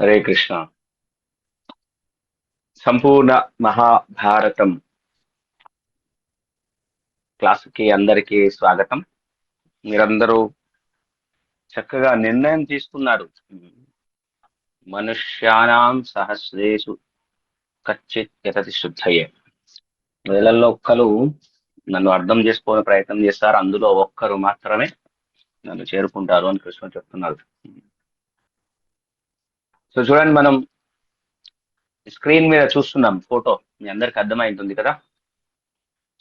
హరే కృష్ణ. సంపూర్ణ మహాభారతం క్లాసుకి అందరికీ స్వాగతం. మీరందరూ చక్కగా నిర్ణయం తీసుకున్నారు. మనుష్యానాం సహస్రేషు కచ్చిత్ యతతి శుద్ధయే. వేలల్లో ఒక్కరు నన్ను అర్థం చేసుకునే ప్రయత్నం చేస్తారు, అందులో ఒక్కరు మాత్రమే నన్ను చేరుకుంటారు అని కృష్ణ చెప్తున్నారు. సో చూడండి, మనం స్క్రీన్ మీద చూస్తున్నాం ఫోటో, మీ అందరికి అర్థమైంటుంది కదా.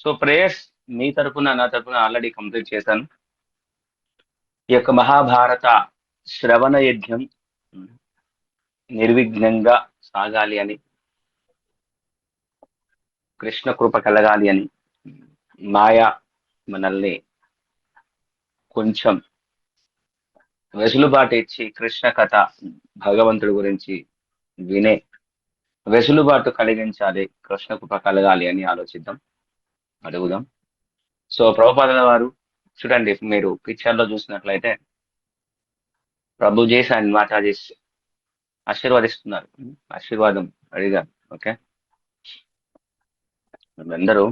సో ప్రేయర్స్ మీ తరపున నా తరపున ఆల్రెడీ కంప్లీట్ చేశాను. ఈ యొక్క మహాభారత శ్రవణ యజ్ఞం నిర్విఘ్నంగా సాగాలి అని, కృష్ణ కృప కలగాలి అని, మాయ మనల్ని కొంచెం వెసులుబాటు ఇచ్చి కృష్ణ కథ భగవంతుడి గురించి వినే వెసులుబాటు కలిగించాలి, కృష్ణ కృప కలగాలి అని ఆలోచిద్దాం, అడుగుదాం. సో ప్రభుపాదుల వారు చూడండి, మీరు పిక్చర్ లో చూసినట్లయితే ప్రభుజీస్ అండ్ మాతాజీస్ ఆశీర్వదిస్తున్నారు. ఆశీర్వాదం అడిగారు. ఓకే, అందరూ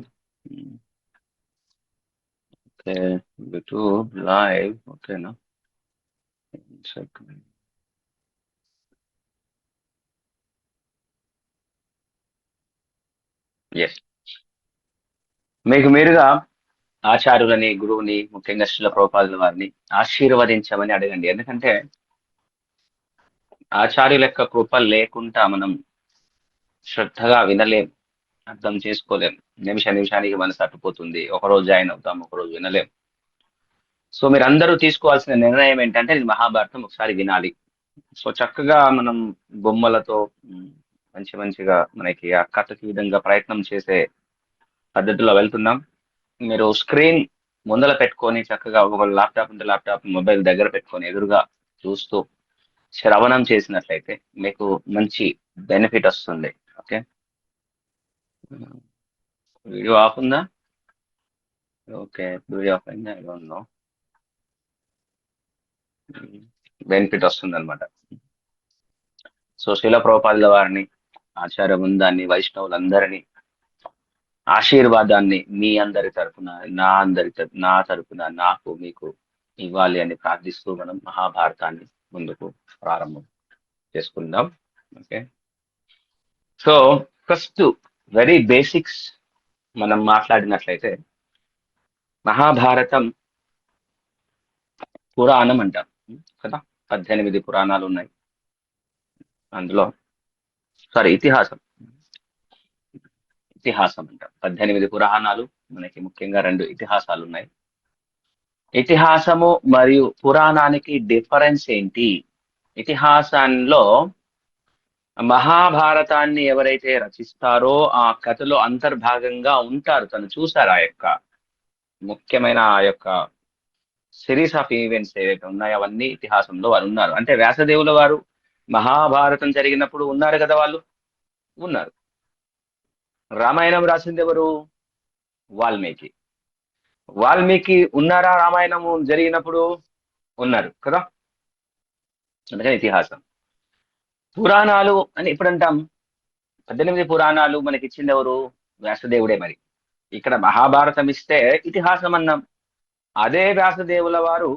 ఓకే యూట్యూబ్ లైవ్ ఓకేనా. ఎస్, మీకు మీరుగా ఆచార్యులని, గురువుని, ముఖ్యంగా శ్రీల ప్రభుపాదుల వారిని ఆశీర్వదించమని అడగండి. ఎందుకంటే ఆచార్యుల యొక్క కృప లేకుండా మనం శ్రద్ధగా వినలేం, అర్థం చేసుకోలేం. నిమిషానికి మనసు అట్టుపోతుంది. ఒకరోజు జాయిన్ అవుతాం, ఒకరోజు వినలేం. సో మీరు అందరూ తీసుకోవాల్సిన నిర్ణయం ఏంటంటే ఇది మహాభారతం ఒకసారి వినాలి. సో చక్కగా మనం బొమ్మలతో మంచిగా మనకి ఆ కథకి విధంగా ప్రయత్నం చేసే పద్ధతిలో వెళ్తున్నాం. మీరు స్క్రీన్ ముందల పెట్టుకొని చక్కగా ఒక ల్యాప్టాప్ ఉంటే ల్యాప్టాప్, మొబైల్ దగ్గర పెట్టుకొని ఎదురుగా చూస్తూ శ్రవణం చేసినట్లయితే మీకు మంచి బెనిఫిట్ వస్తుంది. ఓకే, వీడియో ఆఫ్ ఉందా? ఓకే, వీడియో ఆఫ్ అయిందా? I don't know. బెనిఫిట్ వస్తుంది అనమాట. సో శిల ప్రభుపాదుల వారిని, ఆచార్య బృందాన్ని, వైష్ణవులందరినీ ఆశీర్వాదాన్ని మీ అందరి తరపున, నా తరపున నాకు మీకు ఇవ్వాలి అని ప్రార్థిస్తూ మనం మహాభారతాన్ని ముందుకు ప్రారంభం చేసుకుందాం. Okay, so first very basics మనం మాట్లాడినట్లయితే మహాభారతం పురాణం అంటాం కదా. 18 పురాణాలు ఉన్నాయి అందులో. సారీ, ఇతిహాసం అంటాం. 18 పురాణాలు, మనకి ముఖ్యంగా 2 ఇతిహాసాలు ఉన్నాయి. ఇతిహాసము మరియు పురాణానికి డిఫరెన్స్ ఏంటి? ఇతిహాసంలో మహాభారతాన్ని ఎవరైతే రచిస్తారో ఆ కథలో అంతర్భాగంగా ఉంటారు, తను చూశారు ఆ యొక్క ముఖ్యమైన ఆ యొక్క సిరీస్ ఆఫ్ ఈవెంట్స్ ఏవైతే ఉన్నాయో అవన్నీ ఇతిహాసంలో వారు ఉన్నారు. అంటే వ్యాసదేవుల వారు మహాభారతం జరిగినప్పుడు ఉన్నారు కదా, వాళ్ళు ఉన్నారు. రామాయణం రాసింది ఎవరు? వాల్మీకి. వాల్మీకి ఉన్నారా రామాయణము జరిగినప్పుడు? ఉన్నారు కదా. అందుకని ఇతిహాసం. పురాణాలు అని ఇప్పుడు అంటాం. 18 పురాణాలు మనకి ఇచ్చింది ఎవరు? వ్యాసదేవుడే. మరి ఇక్కడ మహాభారతం ఇస్తే ఇతిహాసం అన్నాం. అదే వ్యాసదేవుల వారు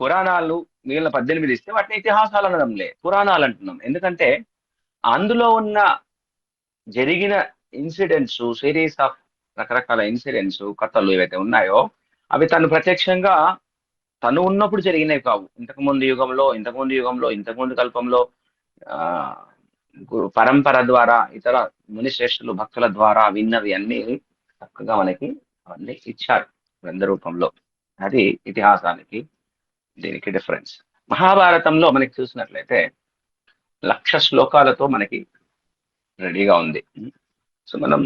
పురాణాలు మిగిలిన 18 ఇస్తే వాటిని ఇతిహాసాలు అనడంలే, పురాణాలు అంటున్నాం. ఎందుకంటే అందులో ఉన్న జరిగిన ఇన్సిడెంట్స్, సిరీస్ ఆఫ్ రకరకాల ఇన్సిడెంట్స్, కథలు ఏవైతే ఉన్నాయో అవి తను ప్రత్యక్షంగా తను ఉన్నప్పుడు జరిగినవి కావు. ఇంతకుముందు కల్పంలో ఆ పరంపర ద్వారా ఇతర మునిశ్రేష్ఠులు, భక్తుల ద్వారా విన్నవి అన్ని చక్కగా మనకి అవన్నీ ఇచ్చారు గ్రంథ రూపంలో. అది ఇతిహాసానికి దీనికి డిఫరెన్స్. మహాభారతంలో మనకి చూసినట్లయితే 1,00,000 శ్లోకాలతో మనకి రెడీగా ఉంది. సో మనం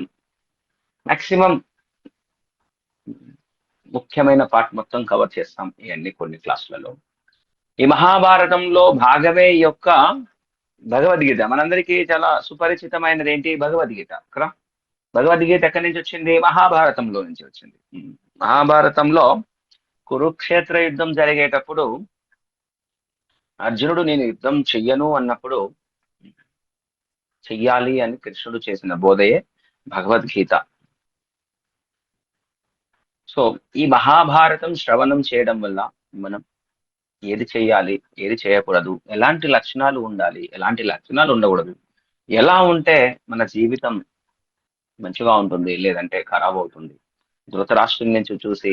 మాక్సిమం ముఖ్యమైన పార్ట్ మొత్తం కవర్ చేస్తాం ఈ కొన్ని క్లాసులలో. ఈ మహాభారతంలో భాగమే ఈ యొక్క భగవద్గీత. మనందరికీ చాలా సుపరిచితమైనది ఏంటి? భగవద్గీత కదా. భగవద్గీత ఎక్కడి నుంచి వచ్చింది? మహాభారతంలో నుంచి వచ్చింది. మహాభారతంలో కురుక్షేత్ర యుద్ధం జరిగేటప్పుడు అర్జునుడు నేను యుద్ధం చెయ్యను అన్నప్పుడు చెయ్యాలి అని కృష్ణుడు చేసిన బోధయే భగవద్గీత. సో ఈ మహాభారతం శ్రవణం చేయడం వల్ల మనం ఏది చేయాలి, ఏది చేయకూడదు, ఎలాంటి లక్షణాలు ఉండాలి, ఎలాంటి లక్షణాలు ఉండకూడదు, ఎలా ఉంటే మన జీవితం మంచిగా ఉంటుంది, లేదంటే ఖరాబ్ అవుతుంది. ధృతరాష్ట్రుడి నుంచి చూసి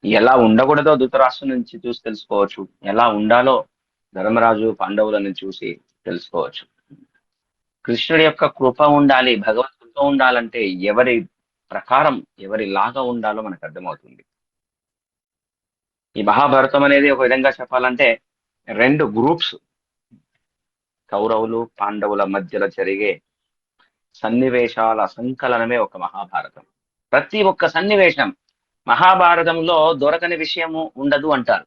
ఎలా ఉండకూడదో ధృతరాష్ట్రం నుంచి చూసి తెలుసుకోవచ్చు. ఎలా ఉండాలో ధర్మరాజు పాండవులను చూసి తెలుసుకోవచ్చు. కృష్ణుడి యొక్క కృప ఉండాలి, భగవత్ కృప ఉండాలంటే ఎవరి ప్రకారం ఎవరి లాగా ఉండాలో మనకు అర్థమవుతుంది. ఈ మహాభారతం అనేది ఒక విధంగా చెప్పాలంటే రెండు గ్రూప్స్, కౌరవులు పాండవుల మధ్యలో జరిగే సన్నివేశాల సంకలనమే ఒక మహాభారతం. ప్రతి ఒక్క సన్నివేశం మహాభారతంలో దొరకని విషయము ఉండదు అంటారు.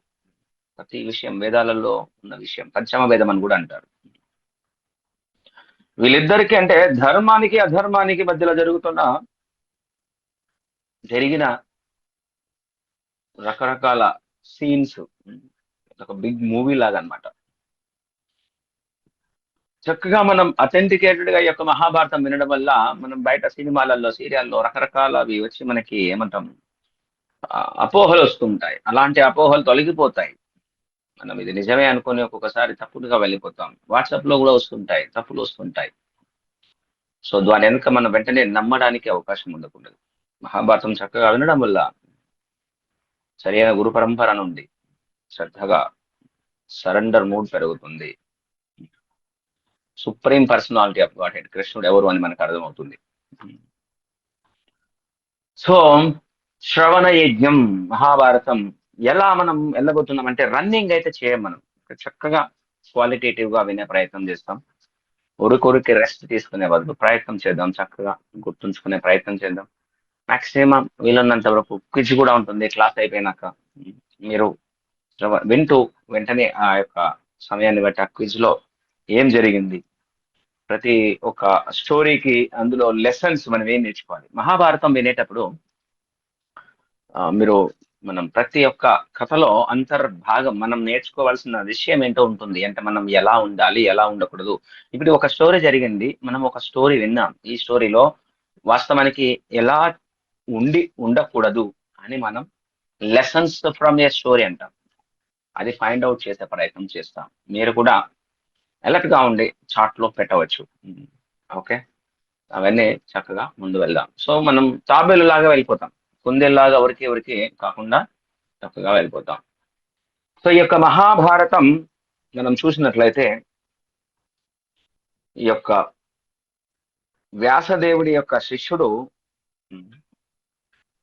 ప్రతి విషయం వేదాలలో ఉన్న విషయం, పంచమ వేదం అని కూడా అంటారు. వీళ్ళిద్దరికి అంటే ధర్మానికి అధర్మానికి మధ్యలో జరిగిన రకరకాల సీన్స్, ఒక బిగ్ మూవీ లాగా అన్నమాట. చక్కగా మనం అథెంటికేటెడ్ గా ఈ యొక్క మహాభారతం వినడం వల్ల మనం బయట సినిమాలలో సీరియాల్లో రకరకాలవి వచ్చి మనకి ఏమంటాం అపోహలు వస్తుంటాయి. అలాంటి అపోహలు తొలగిపోతాయి. మనం ఇది నిజమే అనుకుని ఒక్కొక్కసారి తప్పుడుగా వెళ్ళిపోతాం. వాట్సాప్ లో కూడా వస్తుంటాయి, తప్పులు వస్తుంటాయి. సో దాని వెనుక మనం వెంటనే నమ్మడానికి అవకాశం ఉండకూడదు. మహాభారతం చక్కగా వినడం వల్ల సరైన గురు పరంపర నుండి శ్రద్ధగా సరెండర్ మూడ్ పెరుగుతుంది. Supreme personality of God head కృష్ణుడు ఎవరు అని మనకు అర్థమవుతుంది. సో శ్రవణ యజ్ఞం మహాభారతం ఎలా మనం వెళ్ళబోతున్నాం అంటే రన్నింగ్ అయితే చేయం. మనం చక్కగా క్వాలిటేటివ్ గా వినే ప్రయత్నం చేస్తాం. ఉరికి రెస్ట్ తీసుకునే బదులు ప్రయత్నం చేద్దాం, చక్కగా గుర్తుంచుకునే ప్రయత్నం చేద్దాం. మాక్సిమం వీలున్నంత వరకు క్విజ్ కూడా ఉంటుంది క్లాస్ అయిపోయినాక. మీరు వింటూ వెంటనే ఆ యొక్క సమయాన్ని బట్టి ఆ క్విజ్ లో ఏం జరిగింది, ప్రతి ఒక్క స్టోరీకి అందులో లెసన్స్ మనం ఏం నేర్చుకోవాలి. మహాభారతం వినేటప్పుడు మీరు మనం ప్రతి ఒక్క కథలో అంతర్భాగం మనం నేర్చుకోవాల్సిన విషయం ఏంటో ఉంటుంది. అంటే మనం ఎలా ఉండాలి, ఎలా ఉండకూడదు. ఇప్పుడు ఒక స్టోరీ జరిగింది, మనం ఒక స్టోరీ విన్నాం. ఈ స్టోరీలో వాస్తవానికి ఎలా ఉండకూడదు అని మనం లెసన్స్ ఫ్రమ్ ఏ స్టోరీ అంటాం. అది ఫైండ్ అవుట్ చేసే ప్రయత్నం చేస్తాం. మీరు కూడా అలర్ట్ గా ఉండి చార్ట్ లో పెట్టవచ్చు. ఓకే, అవన్నీ చక్కగా ముందు వెళ్దాం. సో మనం తాబేలు లాగా వెళ్ళిపోతాం, కుందేల్లాగా ఎవరికి కాకుండా చక్కగా వెళ్ళిపోతాం. సో ఈ యొక్క మహాభారతం మనం చూసినట్లయితే ఈ యొక్క వ్యాసదేవుడి యొక్క శిష్యుడు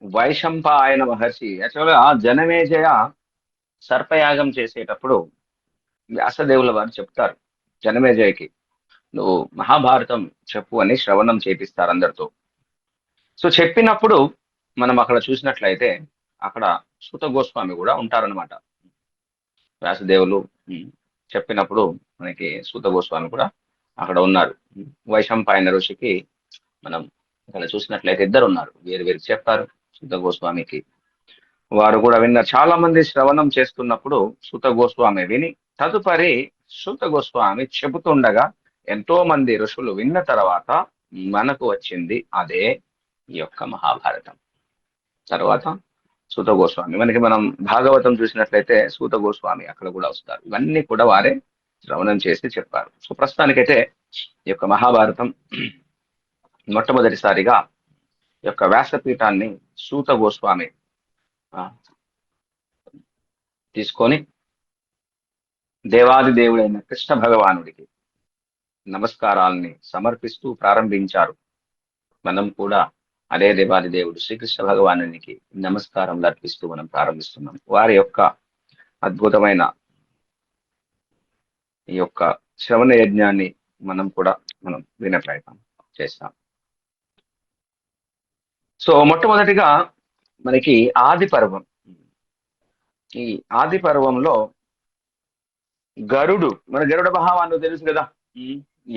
వైశంపాయన మహర్షి యాక్చువల్గా జనమేజయ సర్పయాగం చేసేటప్పుడు వ్యాసదేవుల వారు చెప్తారు జనమేజయకి, నువ్వు మహాభారతం చెప్పు అని శ్రవణం చేపిస్తారు అందరితో. సో చెప్పినప్పుడు మనం అక్కడ చూసినట్లయితే అక్కడ సూత గోస్వామి కూడా ఉంటారనమాట. వ్యాసదేవులు చెప్పినప్పుడు మనకి సూత గోస్వామి కూడా అక్కడ ఉన్నారు. వైశంపాయన ఋషికి మనం ఇక్కడ చూసినట్లయితే ఇద్దరు ఉన్నారు, వేరు చెప్పారు. సూత గోస్వామికి వారు కూడా విన్నారు. చాలా మంది శ్రవణం చేస్తున్నప్పుడు సూత గోస్వామి విని తదుపరి సూత గోస్వామి చెబుతుండగా ఎంతో మంది ఋషులు విన్న తర్వాత మనకు వచ్చింది అదే ఈ యొక్క మహాభారతం. తర్వాత సూత గోస్వామి, మనకి మనం భాగవతం చూసినట్లయితే సూత గోస్వామి అక్కడ కూడా వస్తారు. ఇవన్నీ కూడా వారే శ్రవణం చేసి చెప్పారు. సో ప్రస్తుతానికైతే ఈ యొక్క మహాభారతం మొట్టమొదటిసారిగా ఈ యొక్క వ్యాసపీఠాన్ని సూత గోస్వామి తీసుకొని దేవాది దేవుడైన కృష్ణ భగవానుడికి నమస్కారాల్ని సమర్పిస్తూ ప్రారంభించారు. మనం కూడా అదే దేవాది దేవుడు శ్రీకృష్ణ భగవానునికి నమస్కారం అర్పిస్తూ మనం ప్రారంభిస్తున్నాం. వారి యొక్క అద్భుతమైన ఈ యొక్క శ్రవణ యజ్ఞాన్ని మనం వినే ప్రయత్నం చేస్తాం. సో మొట్టమొదటిగా మనకి ఆది పర్వం. ఈ ఆది పర్వంలో మన గరుడ మహావాహనం తెలుసు కదా,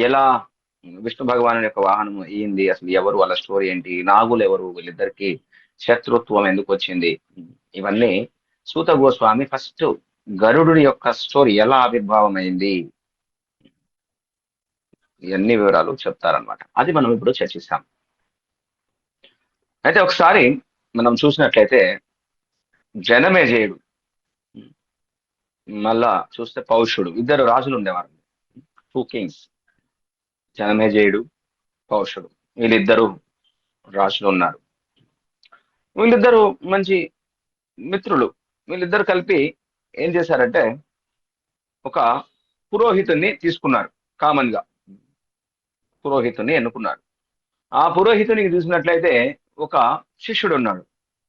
ఎలా విష్ణు భగవాను యొక్క వాహనం ఏంది, అసలు ఎవరు, వాళ్ళ స్టోరీ ఏంటి, నాగులు ఎవరు, వీళ్ళిద్దరికి శత్రుత్వం ఎందుకు వచ్చింది, ఇవన్నీ సూత గోస్వామి ఫస్ట్ గరుడు యొక్క స్టోరీ ఎలా ఆవిర్భావం అయింది, ఇవన్నీ వివరాలు చెప్తారనమాట. అది మనం ఇప్పుడు చర్చిస్తాం. అయితే ఒకసారి మనం చూసినట్లయితే జనమేజయుడు, మళ్ళా చూస్తే పౌష్యుడు, ఇద్దరు రాజులు ఉండేవారు. 2 కింగ్స్, జనమేజయుడు, పౌష్యుడు, వీళ్ళిద్దరు రాజులు ఉన్నారు. వీళ్ళిద్దరు మంచి మిత్రులు. వీళ్ళిద్దరు కలిపి ఏం చేశారంటే ఒక పురోహితుణ్ణి తీసుకున్నారు. కామన్ గా పురోహితుణ్ణి ఎన్నుకున్నారు. ఆ పురోహితునికి చూసినట్లయితే ఒక శిష్యుడు ఉన్నాడు,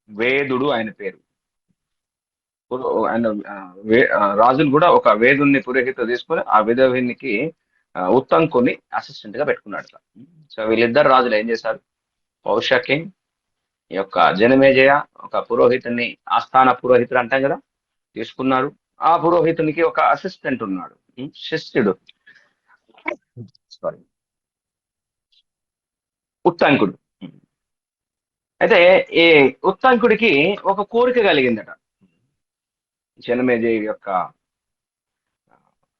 వేదుడు ఆయన పేరు. ఆయన రాజులు కూడా ఒక వేదుని పురోహిత తీసుకొని ఆ వేదవినికి ఉత్తంకుని అసిస్టెంట్ గా పెట్టుకున్నాడు. సో వీళ్ళిద్దరు రాజులు ఏం చేశారు, పౌష్య ఈ యొక్క జనమేజయ ఒక పురోహితుని, ఆస్థాన పురోహితుడు అంటాం కదా, తీసుకున్నారు. ఆ పురోహితునికి ఒక అసిస్టెంట్ ఉన్నాడు, శిష్యుడు, సారీ, ఉత్తంకుడు. అయితే ఈ ఉత్తంకుడికి ఒక కోరిక కలిగిందట. జనమేజయ యొక్క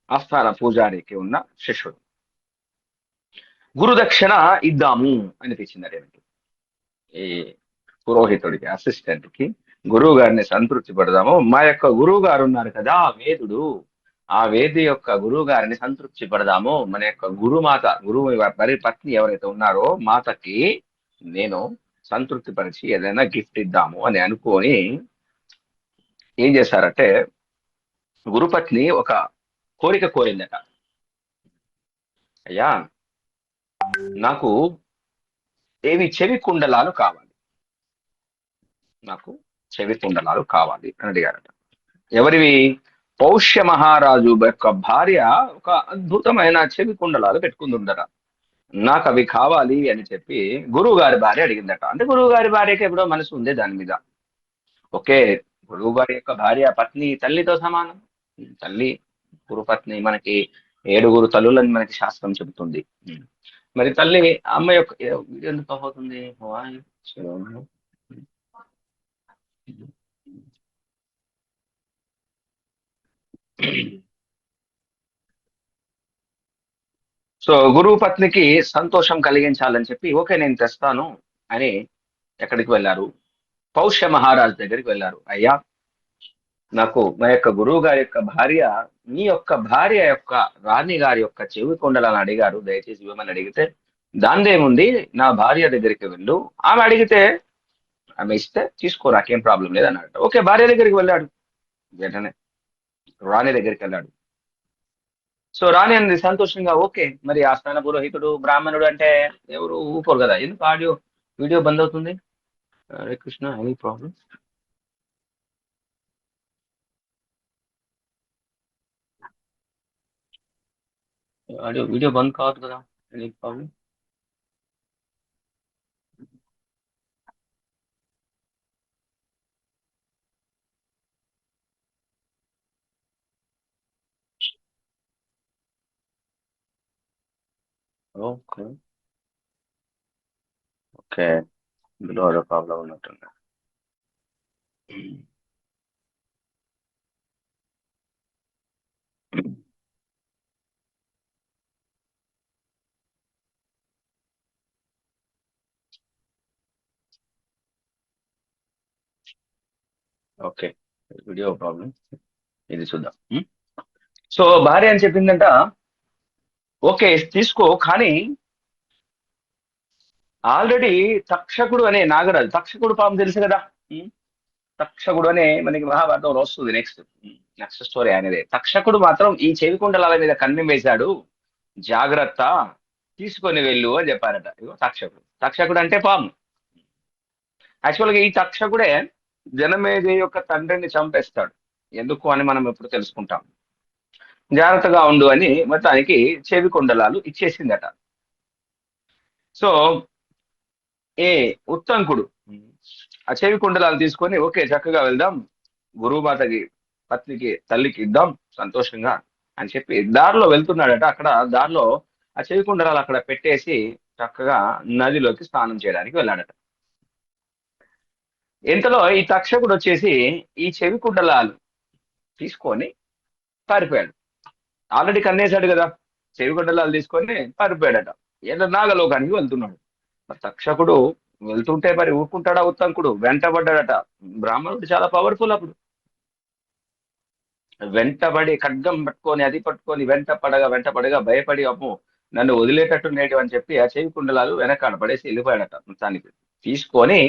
ఆస్థాన పూజారికి ఉన్న శిష్యుడు, గురుదక్షిణ ఇద్దాము అనిపించిందట ఆయనకి. ఈ పురోహితుడికి, అసిస్టెంట్ కి గురువు గారిని సంతృప్తి పడదాము. మా యొక్క గురువు గారు ఉన్నారు కదా వేదుడు, ఆ వేది యొక్క గురువు గారిని సంతృప్తి పడదాము. మన యొక్క గురుమాత, గురువు మరి పత్ని ఎవరైతే ఉన్నారో మాతకి నేను సంతృప్తి పరిచి ఏదైనా గిఫ్ట్ ఇద్దాము అని అనుకొని ఏం చేశారంటే గురుపత్ని ఒక కోరిక కోరిందట. అయ్యా, నాకు చెవి కుండలాలు కావాలి, నాకు చెవి కుండలాలు కావాలి అని అడిగారట. ఎవరివి? పౌష్య మహారాజు యొక్క భార్య ఒక అద్భుతమైన చెవి కుండలాలు పెట్టుకుంటుందట. నాకు అవి కావాలి అని చెప్పి గురువు గారి భార్య అడిగిందట. అంటే గురువు గారి భార్యకి ఎప్పుడో మనసు ఉంది దాని మీద. ఓకే, గురువు గారి యొక్క భార్య పత్ని తల్లితో సమానం. తల్లి, గురుపత్ని, మనకి 7 తల్లులని మనకి శాస్త్రం చెబుతుంది. మరి తల్లి అమ్మ యొక్క ఎందుకు అవుతుంది. సో గురువు పత్నికి సంతోషం కలిగించాలని చెప్పి ఓకే నేను తెస్తాను అని ఎక్కడికి వెళ్ళారు, పౌష్య మహారాజు దగ్గరికి వెళ్ళారు. అయ్యా, నాకు మా యొక్క గురువు గారి యొక్క భార్య, మీ యొక్క భార్య యొక్క రాణి గారి యొక్క చెవి కొండలని అడిగారు, దయచేసి ఇవ్వమని అడిగితే దాందేముంది, నా భార్య దగ్గరికి వెళ్ళు, ఆమె అడిగితే ఆమె ఇస్తే తీసుకో, నాకేం ప్రాబ్లం లేదు అన్నాడు. ఓకే, భార్య దగ్గరికి వెళ్ళాడు. వెంటనే రాణి దగ్గరికి వెళ్ళాడు. సో రాణి అన్నది సంతోషంగా, ఓకే, మరి ఆస్థాన పురోహితుడు బ్రాహ్మణుడు అంటే ఎవరు ఊపోరు కదా. ఎందుకు ఆడియో వీడియో బంద్ అవుతుంది? Hare Krishna, any problem? Audio video బంద్ కావద్దు కదా, ఎనీ ప్రాబ్లం? ఓకే, ఓకే, ఇందులో ఏదో ప్రాబ్లం ఉన్నట్టుంది. ఓకే, వీడియో ప్రాబ్లం, ఇది చూద్దాం. సో భార్య అని చెప్పిందంట, ఓకే తీసుకో, కానీ ఆల్రెడీ తక్షకుడు అనే నాగరాజు, తక్షకుడు పాము తెలుసు కదా. తక్షకుడు అనే మనకి మహాభారతంలో వస్తుంది. నెక్స్ట్ స్టోరీ అనేది. తక్షకుడు మాత్రం ఈ చెవికుండలాల మీద కన్ను వేశాడు, జాగ్రత్త, తీసుకొని వెళ్ళు అని చెప్పారట. ఇగో తక్షకుడు, తక్షకుడు అంటే పాము. యాక్చువల్గా ఈ తక్షకుడే జనమేజయ యొక్క తండ్రిని చంపేస్తాడు. ఎందుకు అని మనం ఎప్పుడు తెలుసుకుంటాం. జాగ్రత్తగా ఉండు అని మొత్తానికి చెవి కుండలాలు ఇచ్చేసిందట. సో ఏ ఉత్తంకుడు ఆ చెవి కుండలాలు తీసుకొని ఓకే చక్కగా వెళ్దాం, గురువుమాతకి, పత్నికి, తల్లికి ఇద్దాం సంతోషంగా అని చెప్పి దారిలో వెళ్తున్నాడట. అక్కడ దారిలో ఆ చెవి కుండలాలు అక్కడ పెట్టేసి చక్కగా నదిలోకి స్నానం చేయడానికి వెళ్ళాడట. ఇంతలో ఈ తక్షకుడు వచ్చేసి ఈ చెవి కుండలాలు తీసుకొని పారిపోయాడు. ఆల్రెడీ కన్నేశాడు కదా, చెవిగొడ్డలాలు తీసుకొని పారిపోయాడట. ఏదో నాగలోకానికి వెళ్తున్నాడు. మరి తక్షకుడు వెళ్తుంటే మరి ఊరుకుంటాడా ఉత్తంకుడు? వెంటబడ్డాడట. బ్రాహ్మణుడు చాలా పవర్ఫుల్ అప్పుడు. వెంటబడి ఖడ్గం పట్టుకొని అది పట్టుకొని వెంట పడగా భయపడి, అమ్మో నన్ను వదిలేటట్టు నేటి అని చెప్పి ఆ చెవి కుండలాలు వెనకాడ పడేసి వెళ్ళిపోయాడట. మొత్తానికి తీసుకొని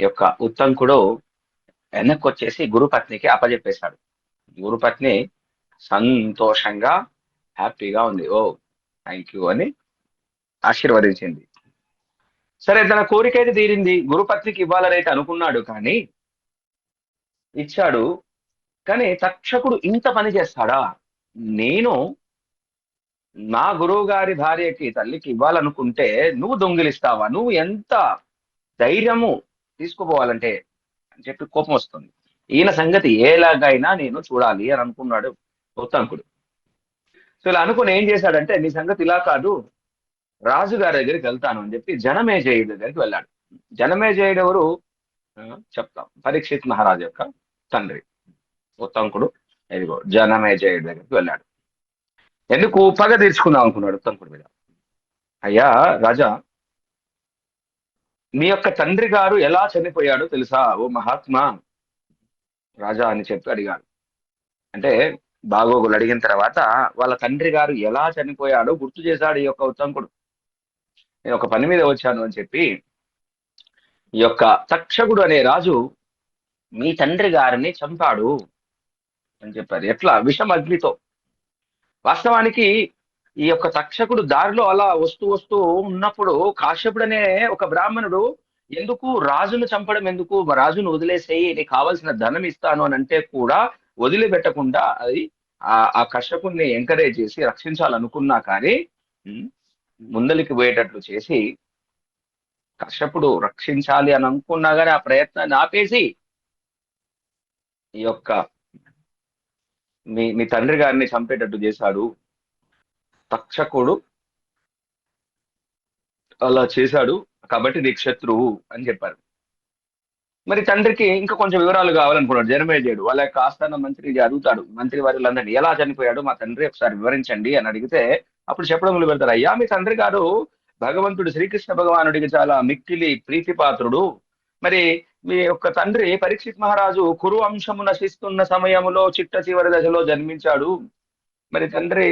ఈ యొక్క ఉత్తంకుడు వెనక్కి వచ్చేసి గురుపత్నికి అప్పజెప్పేశాడు. గురుపత్ని సంతోషంగా హ్యాపీగా ఉంది. ఓ థ్యాంక్ యూ అని ఆశీర్వదించింది. సరే, తన కోరిక అయితే తీరింది. గురుపత్నికి ఇవ్వాలని అయితే అనుకున్నాడు, కానీ ఇచ్చాడు. కానీ తక్షకుడు ఇంత పని చేస్తాడా? నేను నా గురువు గారి భార్యకి తల్లికి ఇవ్వాలనుకుంటే నువ్వు దొంగిలిస్తావా? నువ్వు ఎంత ధైర్యము తీసుకుపోవాలంటే అని చెప్పి కోపం వస్తుంది. ఈయన సంగతి ఎలాగైనా నేను చూడాలి అని అనుకున్నాడు ఉత్తంకుడు. సో ఇలా అనుకుని ఏం చేశాడంటే, నీ సంగతి ఇలా కాదు, రాజుగారి దగ్గరికి వెళ్తాను అని చెప్పి జనమేజయుడి దగ్గరికి వెళ్ళాడు. జనమేజయుడు ఎవరు? చెప్తాం. పరీక్షిత్ మహారాజు యొక్క తండ్రి ఉత్తంకుడు. ఇదిగో జనమేజయుడి దగ్గరికి వెళ్ళాడు. ఎందుకు? పగ తీర్చుకుందాం అనుకున్నాడు ఉత్తంకుడి మీద. అయ్యా రాజా, మీ యొక్క తండ్రి గారు ఎలా చనిపోయాడో తెలుసా ఓ మహాత్మా రాజా అని చెప్పి అడిగాడు. అంటే బాగోగులు అడిగిన తర్వాత వాళ్ళ తండ్రి గారు ఎలా చనిపోయాడో గుర్తు చేశాడు ఈ యొక్క ఉత్తంకుడు. నేను ఒక పని మీద వచ్చాను అని చెప్పి, ఈ యొక్క తక్షకుడు అనే రాజు మీ తండ్రి గారిని చంపాడు అని చెప్పారు. ఎట్లా? విషం అగ్నితో. వాస్తవానికి ఈ యొక్క తక్షకుడు దారిలో అలా వస్తూ వస్తూ ఉన్నప్పుడు కాశ్యపుడు అనే ఒక బ్రాహ్మణుడు, ఎందుకు రాజును చంపడం, ఎందుకు రాజును వదిలేసేయి, నీకు కావాల్సిన ధనం ఇస్తాను అని అంటే కూడా వదిలిపెట్టకుండా అది ఆ కశ్యపుడిని ఎంకరేజ్ చేసి రక్షించాలనుకున్నా కానీ ముందలికి పోయేటట్లు చేసి, కశ్యపుడు రక్షించాలి అని అనుకున్నా కానీ ఆ ప్రయత్నాన్ని ఆపేసి ఈ యొక్క మీ తండ్రి గారిని చంపేటట్టు చేశాడు. తక్షకుడు అలా చేశాడు కాబట్టి నీకు శత్రువు అని చెప్పారు. మరి తండ్రికి ఇంకా కొంచెం వివరాలు కావాలనుకున్నాడు జనమేజయుడు. వాళ్ళ యొక్క ఆస్థాన మంత్రి అడుగుతాడు, మంత్రి వారిలందరినీ, ఎలా చనిపోయాడు మా తండ్రి ఒకసారి వివరించండి అని అడిగితే అప్పుడు చెప్పడం మొదలు పెడతారు. అయ్యా, మీ తండ్రి గారు భగవంతుడు శ్రీకృష్ణ భగవానుడికి చాలా మిక్కిలి ప్రీతిపాత్రుడు. మరి మీ యొక్క తండ్రి పరీక్షిత్ మహారాజు కురు వంశము నశిస్తున్న సమయములో చిట్ట చివరి దశలో జన్మించాడు. మరి తండ్రి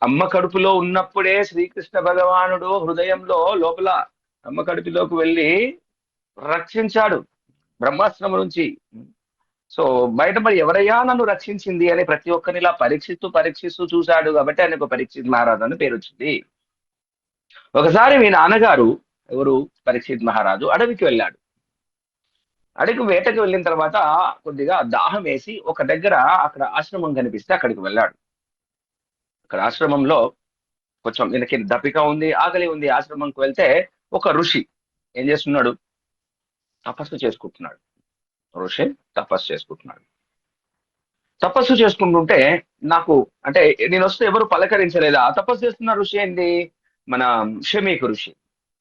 అమ్మ కడుపులో ఉన్నప్పుడే శ్రీకృష్ణ భగవానుడు హృదయంలో లోపల అమ్మ కడుపులోకి వెళ్ళి రక్షించాడు బ్రహ్మాస్త్రం నుంచి. సో బయట మరి ఎవరయ్యా నన్ను రక్షించింది అని ప్రతి ఒక్కరిని ఇలా పరీక్షిస్తూ చూశాడు కాబట్టి ఆయనకు పరీక్షిత్ మహారాజు అని పేరు వచ్చింది. ఒకసారి మీ నాన్నగారు ఎవరు? పరీక్షిత్ మహారాజు అడవికి వెళ్ళాడు. అడవికి వేటకి వెళ్ళిన తర్వాత కొద్దిగా దాహం వేసి ఒక దగ్గర అక్కడ ఆశ్రమం కనిపిస్తే అక్కడికి వెళ్ళాడు. అక్కడ ఆశ్రమంలో కొంచెం ఈయనకి దప్పిక ఉంది, ఆకలి ఉంది. ఆశ్రమంకి వెళ్తే ఒక ఋషి ఏం చేస్తున్నాడు? తపస్సు చేసుకుంటున్నాడు. ఋషి తపస్సు చేసుకుంటున్నాడు. తపస్సు చేసుకుంటుంటే నాకు అంటే నేను వస్తే ఎవరు పలకరించలేదా? తపస్సు చేస్తున్న ఋషి ఏంటి? మన శమీక ఋషి.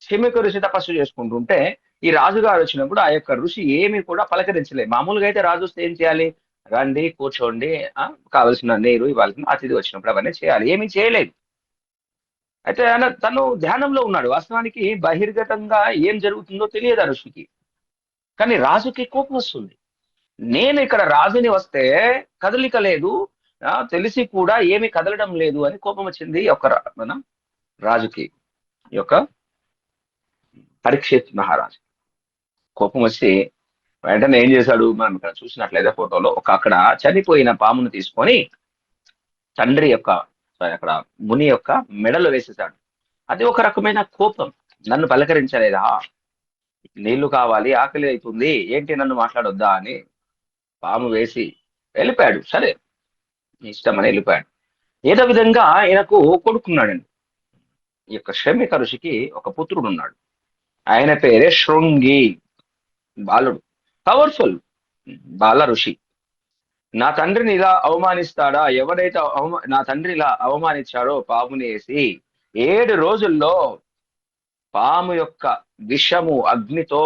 శమీక ఋషి తపస్సు చేసుకుంటుంటే ఈ రాజుగారు వచ్చినప్పుడు ఆ యొక్క ఋషి ఏమి కూడా పలకరించలేదు. మామూలుగా అయితే రాజు వస్తే ఏం చేయాలి? రండి, కూర్చోండి, కావలసిన నీరు ఇవ్వాల్సిన, అతిథి వచ్చినప్పుడు అవన్నీ చేయాలి. ఏమీ చేయలేదు. అయితే ఆయన తను ధ్యానంలో ఉన్నాడు. వాస్తవానికి బహిర్గతంగా ఏం జరుగుతుందో తెలియదు ఆ ఋషికి. కానీ రాజుకి కోపం వస్తుంది. నేను ఇక్కడ రాజుని వస్తే కదలిక లేదు, తెలిసి కూడా ఏమి కదలడం లేదు అని కోపం వచ్చింది మన రాజుకి. ఈ యొక్క పరీక్షిత్ మహారాజు కోపం వచ్చి వెంటనే ఏం చేశాడు? మనం ఇక్కడ చూసినట్లయితే ఫోటోలో అక్కడ చనిపోయిన పామును తీసుకొని తండ్రి యొక్క అక్కడ ముని యొక్క మెడలో వేసేసాడు. అది ఒక రకమైన కోపం. నన్ను పలకరించలేదా? నీళ్లు కావాలి, ఆకలి అవుతుంది, ఏంటి నన్ను మాట్లాడొద్దా అని పాము వేసి వెళ్ళిపోయాడు. సరే ఇష్టం అని వెళ్ళిపోయాడు. ఏదో విధంగా ఈయనకు కొడుకున్నాడండి. ఈ యొక్క శమీక ఋషికి ఒక పుత్రుడు ఉన్నాడు. ఆయన పేరే శృంగి. బాలుడు, పవర్ఫుల్ బాల ఋషి. నా తండ్రిని ఇలా అవమానిస్తాడా? ఎవరైతే నా తండ్రి ఇలా అవమానించాడో పాముని వేసి 7 రోజుల్లో పాము యొక్క విషము అగ్నితో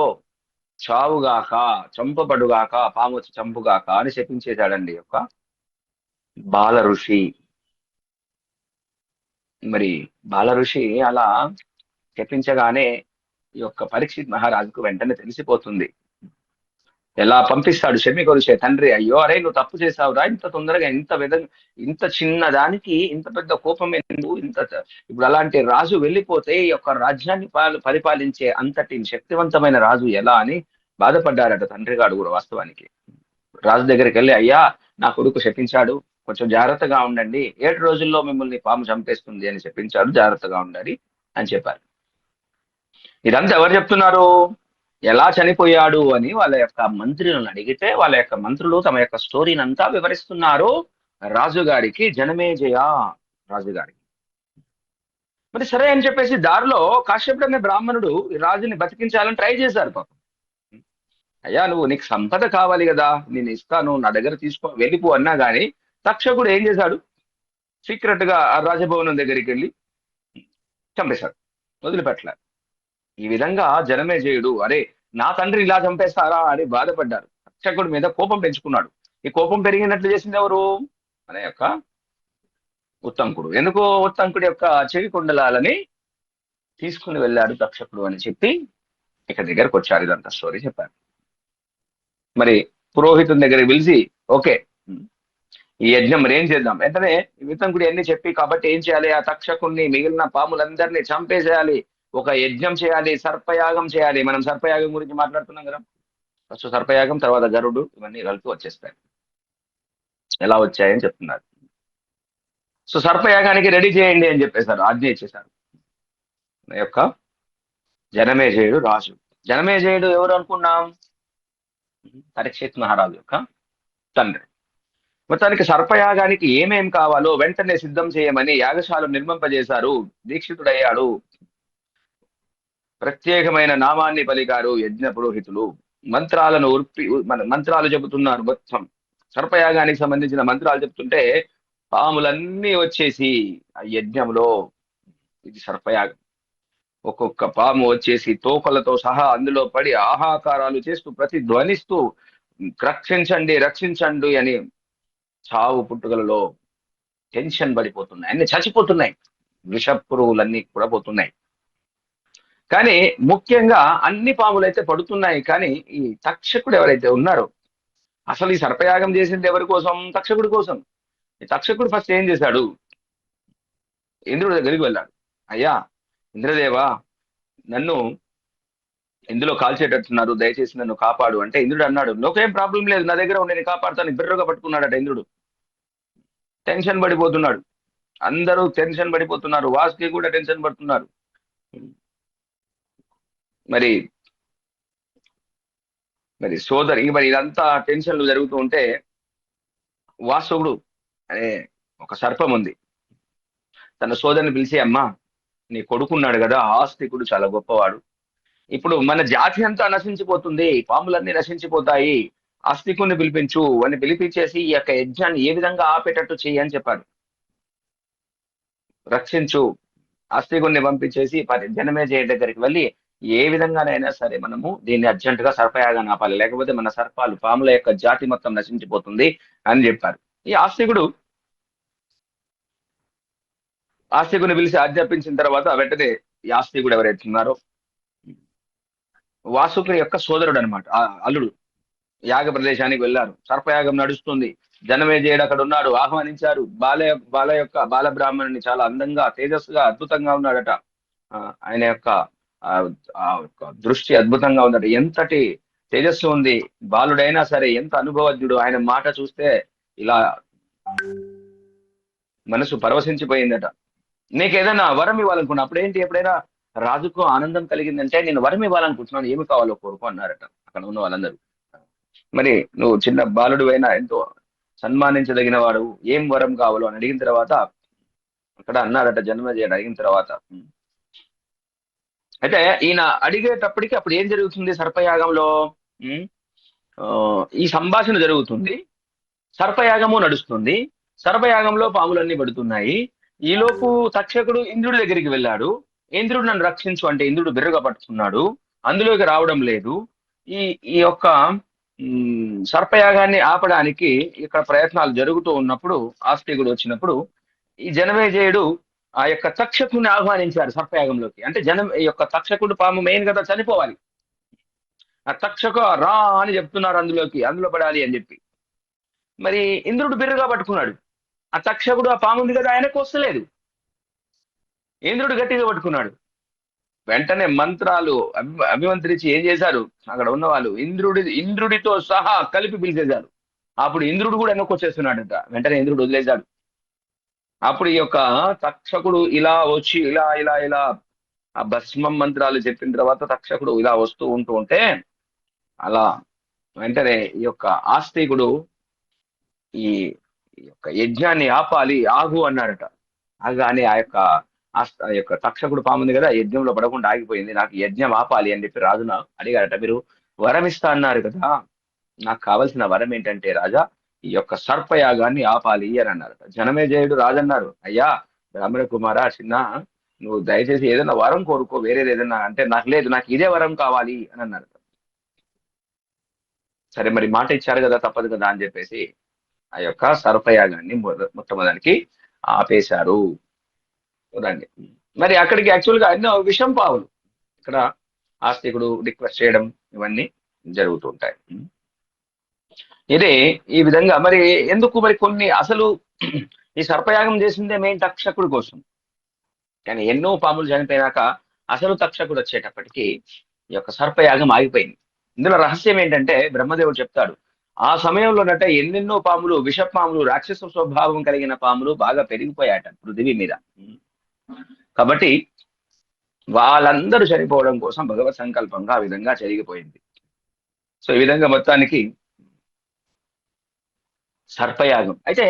చావుగాక, చంపబడుగాక, పాము చంపుగాక అని శపించేశాడండి యొక్క బాల ఋషి. మరి బాల ఋషి అలా చెప్పించగానే ఈ యొక్క పరీక్షిత్ మహారాజుకు వెంటనే తెలిసిపోతుంది. ఎలా పంపిస్తాడు శమికొలిసే తండ్రి, అయ్యో అరే నువ్వు తప్పు చేసావురా, ఇంత తొందరగా ఇంత విధంగా ఇంత చిన్న దానికి ఇంత పెద్ద కోపం ఎందుకు, ఇప్పుడు అలాంటి రాజు వెళ్ళిపోతే ఈ యొక్క రాజ్యాన్ని పరిపాలించే అంతటి శక్తివంతమైన రాజు ఎలా అని బాధపడ్డారట తండ్రి గారు కూడా వాస్తవానికి. రాజు దగ్గరికి వెళ్ళి, అయ్యా నా కొడుకు శపించాడు, కొంచెం జాగ్రత్తగా ఉండండి, 7 రోజుల్లో మిమ్మల్ని పాము చంపేస్తుంది అని చెప్పించాడు, జాగ్రత్తగా ఉండాలి అని చెప్పారు. ఇదంతా ఎవరు చెప్తున్నారు? ఎలా చనిపోయాడు అని వాళ్ళ యొక్క మంత్రులను అడిగితే వాళ్ళ యొక్క మంత్రులు తమ యొక్క స్టోరీని అంతా వివరిస్తున్నారు రాజుగారికి, జనమేజయ రాజుగారికి. మరి సరే అని చెప్పేసి దారిలో కాశ్యపుడు అనే బ్రాహ్మణుడు ఈ రాజుని బతికించాలని ట్రై చేశారు పాపం. అయ్యా నువ్వు, నీకు సంపద కావాలి కదా, నేను ఇస్తాను, నా దగ్గర తీసుకో వెళ్ళిపో అన్నా గాని తక్షకుడు ఏం చేశాడు? సీక్రెట్ గా ఆ రాజభవనం దగ్గరికి వెళ్ళి చంపేశాడు, వదిలిపెట్టలేదు. ఈ విధంగా జనమేజయుడు, అరే నా తండ్రి ఇలా చంపేస్తారా అని బాధపడ్డారు. తక్షకుడి మీద కోపం పెంచుకున్నాడు. ఈ కోపం పెరిగినట్లు చేసింది ఎవరు? మన యొక్క ఉత్తంకుడు. ఎందుకు? ఉత్తంకుడి యొక్క చెవి కుండలాలని తీసుకుని వెళ్ళాడు తక్షకుడు అని చెప్పి ఇక దగ్గరకు వచ్చారు. ఇదంతా స్టోరీ చెప్పారు. మరి పురోహితుని దగ్గరికి పిలిచి, ఓకే ఈ యజ్ఞం మరి ఏం చేద్దాం? వెంటనే వితంకుడు అన్ని చెప్పి, కాబట్టి ఏం చేయాలి? ఆ తక్షకుణ్ణి మిగిలిన పాములందరినీ చంపేసేయాలి, ఒక యజ్ఞం చేయాలి, సర్పయాగం చేయాలి. మనం సర్పయాగం గురించి మాట్లాడుతున్నాం కదా. ఫస్ట్ సర్పయాగం, తర్వాత గరుడు, ఇవన్నీ కలిపి వచ్చేస్తాయి. ఎలా వచ్చాయని చెప్తున్నారు. సో సర్పయాగానికి రెడీ చేయండి అని చెప్పేశారు, ఆజ్ఞ ఇచ్చేశారు. యొక్క జనమేజయుడు రాజు. జనమేజయుడు ఎవరు అనుకున్నాం? పరీక్షిత్ మహారాజు యొక్క తండ్రి. మొత్తానికి సర్పయాగానికి ఏమేం కావాలో వెంటనే సిద్ధం చేయమని యాగశాలను నిర్మింపజేశారు. దీక్షితుడయ్యాడు. ప్రత్యేకమైన నామాన్ని పలికారు యజ్ఞ పురోహితులు. మంత్రాలను మంత్రాలు చెబుతున్నారు. మొత్తం సర్పయాగానికి సంబంధించిన మంత్రాలు చెప్తుంటే పాములన్నీ వచ్చేసి ఆ యజ్ఞంలో, ఇది సర్పయాగం, ఒక్కొక్క పాము వచ్చేసి తోకలతో సహా అందులో పడి ఆహాకారాలు చేస్తూ ప్రతిధ్వనిస్తూ రక్షించండి రక్షించండి అని చావు పుట్టుకలలో టెన్షన్ పడిపోతున్నాయి, అన్ని చచ్చిపోతున్నాయి, విష పురుగులన్నీ కూడా పోతున్నాయి. కానీ ముఖ్యంగా అన్ని పాములైతే పడుతున్నాయి. కానీ ఈ తక్షకుడు ఎవరైతే ఉన్నారో, అసలు ఈ సర్పయాగం చేసింది ఎవరి కోసం? తక్షకుడి కోసం. ఈ తక్షకుడు ఫస్ట్ ఏం చేశాడు? ఇంద్రుడి దగ్గరికి వెళ్ళాడు. అయ్యా ఇంద్రదేవా, నన్ను ఇందులో కాల్చేటట్టున్నారు, దయచేసి నన్ను కాపాడు అంటే ఇంద్రుడు అన్నాడు, నాకేం ప్రాబ్లం లేదు, నా దగ్గర నేను కాపాడుతాను. బిర్రగా పట్టుకున్నాడట ఇంద్రుడు. టెన్షన్ పడిపోతున్నాడు, అందరూ టెన్షన్ పడిపోతున్నారు, వాసుకి కూడా టెన్షన్ పడుతున్నారు. మరి మరి సోదరి, మరి ఇదంతా టెన్షన్లు జరుగుతూ ఉంటే వాసువుడు అనే ఒక సర్పం ఉంది, తన సోదరిని పిలిచి, అమ్మా నీ కొడుకున్నాడు కదా, ఆస్తికుడు, చాలా గొప్పవాడు, ఇప్పుడు మన జాతి అంతా నశించిపోతుంది, పాములన్నీ నశించిపోతాయి, ఆస్తికుడిని పిలిపించు అని పిలిపించేసి ఈ యొక్క యజ్ఞాన్ని ఏ విధంగా ఆపేటట్టు చెయ్యి అని చెప్పాడు. రక్షించు. ఆస్తికుడిని పంపించేసి జనమేజయ దగ్గరికి వెళ్ళి, ఏ విధంగానైనా సరే మనము దీన్ని అర్జెంటుగా సర్పయాగాన్ని ఆపాలి, లేకపోతే మన సర్పాలు, పాముల యొక్క జాతి మొత్తం నశించిపోతుంది అని చెప్పారు. ఈ ఆస్తికుని పిలిచి ఆజ్ఞాపించిన తర్వాత వెంటనే ఈ ఆస్తికుడు ఎవరైతున్నారో వాసుకి యొక్క సోదరుడు అనమాట, అల్లుడు, యాగ ప్రదేశానికి వెళ్ళారు. సర్పయాగం నడుస్తుంది. జనమేజయుడు అక్కడ ఉన్నాడు, ఆహ్వానించారు. బాల బ్రాహ్మణుని చాలా అందంగా, తేజస్సుగా, అద్భుతంగా ఉన్నాడట. ఆయన యొక్క దృష్టి అద్భుతంగా ఉందట. ఎంతటి తేజస్సు ఉంది, బాలుడైనా సరే ఎంత అనుభవజ్ఞుడు. ఆయన మాట చూస్తే ఇలా మనసు పరవశించిపోయిందట. నీకు ఏదైనా వరం ఇవ్వాలనుకున్నా, అప్పుడేంటి, ఎప్పుడైనా రాజుకు ఆనందం కలిగిందంటే నేను వరం ఇవ్వాలనుకుంటున్నాను, ఏమి కావాలో కోరుకో అన్నారట అక్కడ ఉన్న వాళ్ళందరూ. మరి నువ్వు చిన్న బాలుడు అయినా ఎంతో సన్మానించదగిన వాడు, ఏం వరం కావాలో అని అడిగిన తర్వాత అక్కడ అన్నారట జన్మజయుడు అడిగిన తర్వాత. అయితే ఈయన అడిగేటప్పటికి అప్పుడు ఏం జరుగుతుంది? సర్పయాగంలో ఈ సంభాషణ జరుగుతుంది, సర్పయాగము నడుస్తుంది. సర్పయాగంలో పాములన్నీ పడుతున్నాయి. ఈలోపు తక్షకుడు ఇంద్రుడి దగ్గరికి వెళ్ళాడు. ఇంద్రుడు నన్ను రక్షించు అంటే ఇంద్రుడు బిర్రగా పట్టుకున్నాడు, అందులోకి రావడం లేదు. ఈ ఈ యొక్క సర్పయాగాన్ని ఆపడానికి ఇక్కడ ప్రయత్నాలు జరుగుతూ ఉన్నప్పుడు, ఆస్తికుడు వచ్చినప్పుడు ఈ జనమేజయుడు ఆ యొక్క తక్షకుని ఆహ్వానించారు సర్పయాగంలోకి. అంటే జనం ఈ యొక్క తక్షకుడు పాము మెయిన్ కదా, చనిపోవాలి. ఆ తక్షక రా అని చెప్తున్నారు అందులో పడాలి అని చెప్పి. మరి ఇంద్రుడు బిర్రుగా పట్టుకున్నాడు. ఆ తక్షకుడు ఆ పాము ఉంది కదా, ఆయనకు వస్తలేదు. ఇంద్రుడు గట్టిగా పట్టుకున్నాడు. వెంటనే మంత్రాలు అభిమంత్రించి ఏం చేశారు, అక్కడ ఉన్న వాళ్ళు ఇంద్రుడితో సహా కలిపి పిలిచేశారు. అప్పుడు ఇంద్రుడు కూడా వెనక్కొచ్చేస్తున్నాడట. వెంటనే ఇంద్రుడు వదిలేశాడు. అప్పుడు ఈ యొక్క తక్షకుడు ఇలా వచ్చి ఇలా ఇలా ఇలా ఆ భస్మం మంత్రాలు చెప్పిన తర్వాత తక్షకుడు ఇలా వస్తూ ఉంటే అలా వెంటనే ఈ యొక్క ఆస్తికుడు ఈ యొక్క యజ్ఞాన్ని ఆపాలి, ఆగు అన్నాడట. ఆగానే ఆ యొక్క తక్షకుడు పాముంది కదా, యజ్ఞంలో పడకుండా ఆగిపోయింది. నాకు యజ్ఞం ఆపాలి అని చెప్పి రాజున అడిగారట. మీరు వరం ఇస్తా అన్నారు కదా, నాకు కావలసిన వరం ఏంటంటే రాజా, ఈ యొక్క సర్పయాగాన్ని ఆపాలి అని అన్నారట. జనమేజయుడు రాజన్నారు, అయ్యా బ్రాహ్మణ కుమార చిన్న, నువ్వు దయచేసి ఏదైనా వరం కోరుకో, వేరేది ఏదైనా అంటే నాకు లేదు, నాకు ఇదే వరం కావాలి అని అన్నారట. సరే మరి మాట ఇచ్చారు కదా, తప్పదు కదా అని చెప్పేసి ఆ యొక్క సర్పయాగాన్ని మొట్టమొదటికి ఆపేశారు. చూడండి, మరి అక్కడికి యాక్చువల్గా ఎన్నో విషం పావులు ఇక్కడ ఆస్తికుడు రిక్వెస్ట్ చేయడం ఇవన్నీ జరుగుతూ ఉంటాయి. ఇదే ఈ విధంగా మరి ఎందుకు మరి కొన్ని అసలు ఈ సర్పయాగం చేసిందే మెయిన్ తక్షకుడి కోసం, కానీ ఎన్నో పాములు చనిపోయినాక అసలు తక్షకుడు వచ్చేటప్పటికి ఈ యొక్క సర్పయాగం ఆగిపోయింది. ఇందులో రహస్యం ఏంటంటే బ్రహ్మదేవుడు చెప్తాడు, ఆ సమయంలోనట ఎన్నెన్నో పాములు, విషపాములు, రాక్షస స్వభావం కలిగిన పాములు బాగా పెరిగిపోయాట పృథివీ మీద. కాబట్టి వాళ్ళందరూ చనిపోవడం కోసం భగవత్ సంకల్పంగా ఆ విధంగా జరిగిపోయింది. సో ఈ విధంగా మొత్తానికి సర్పయాగం అయితే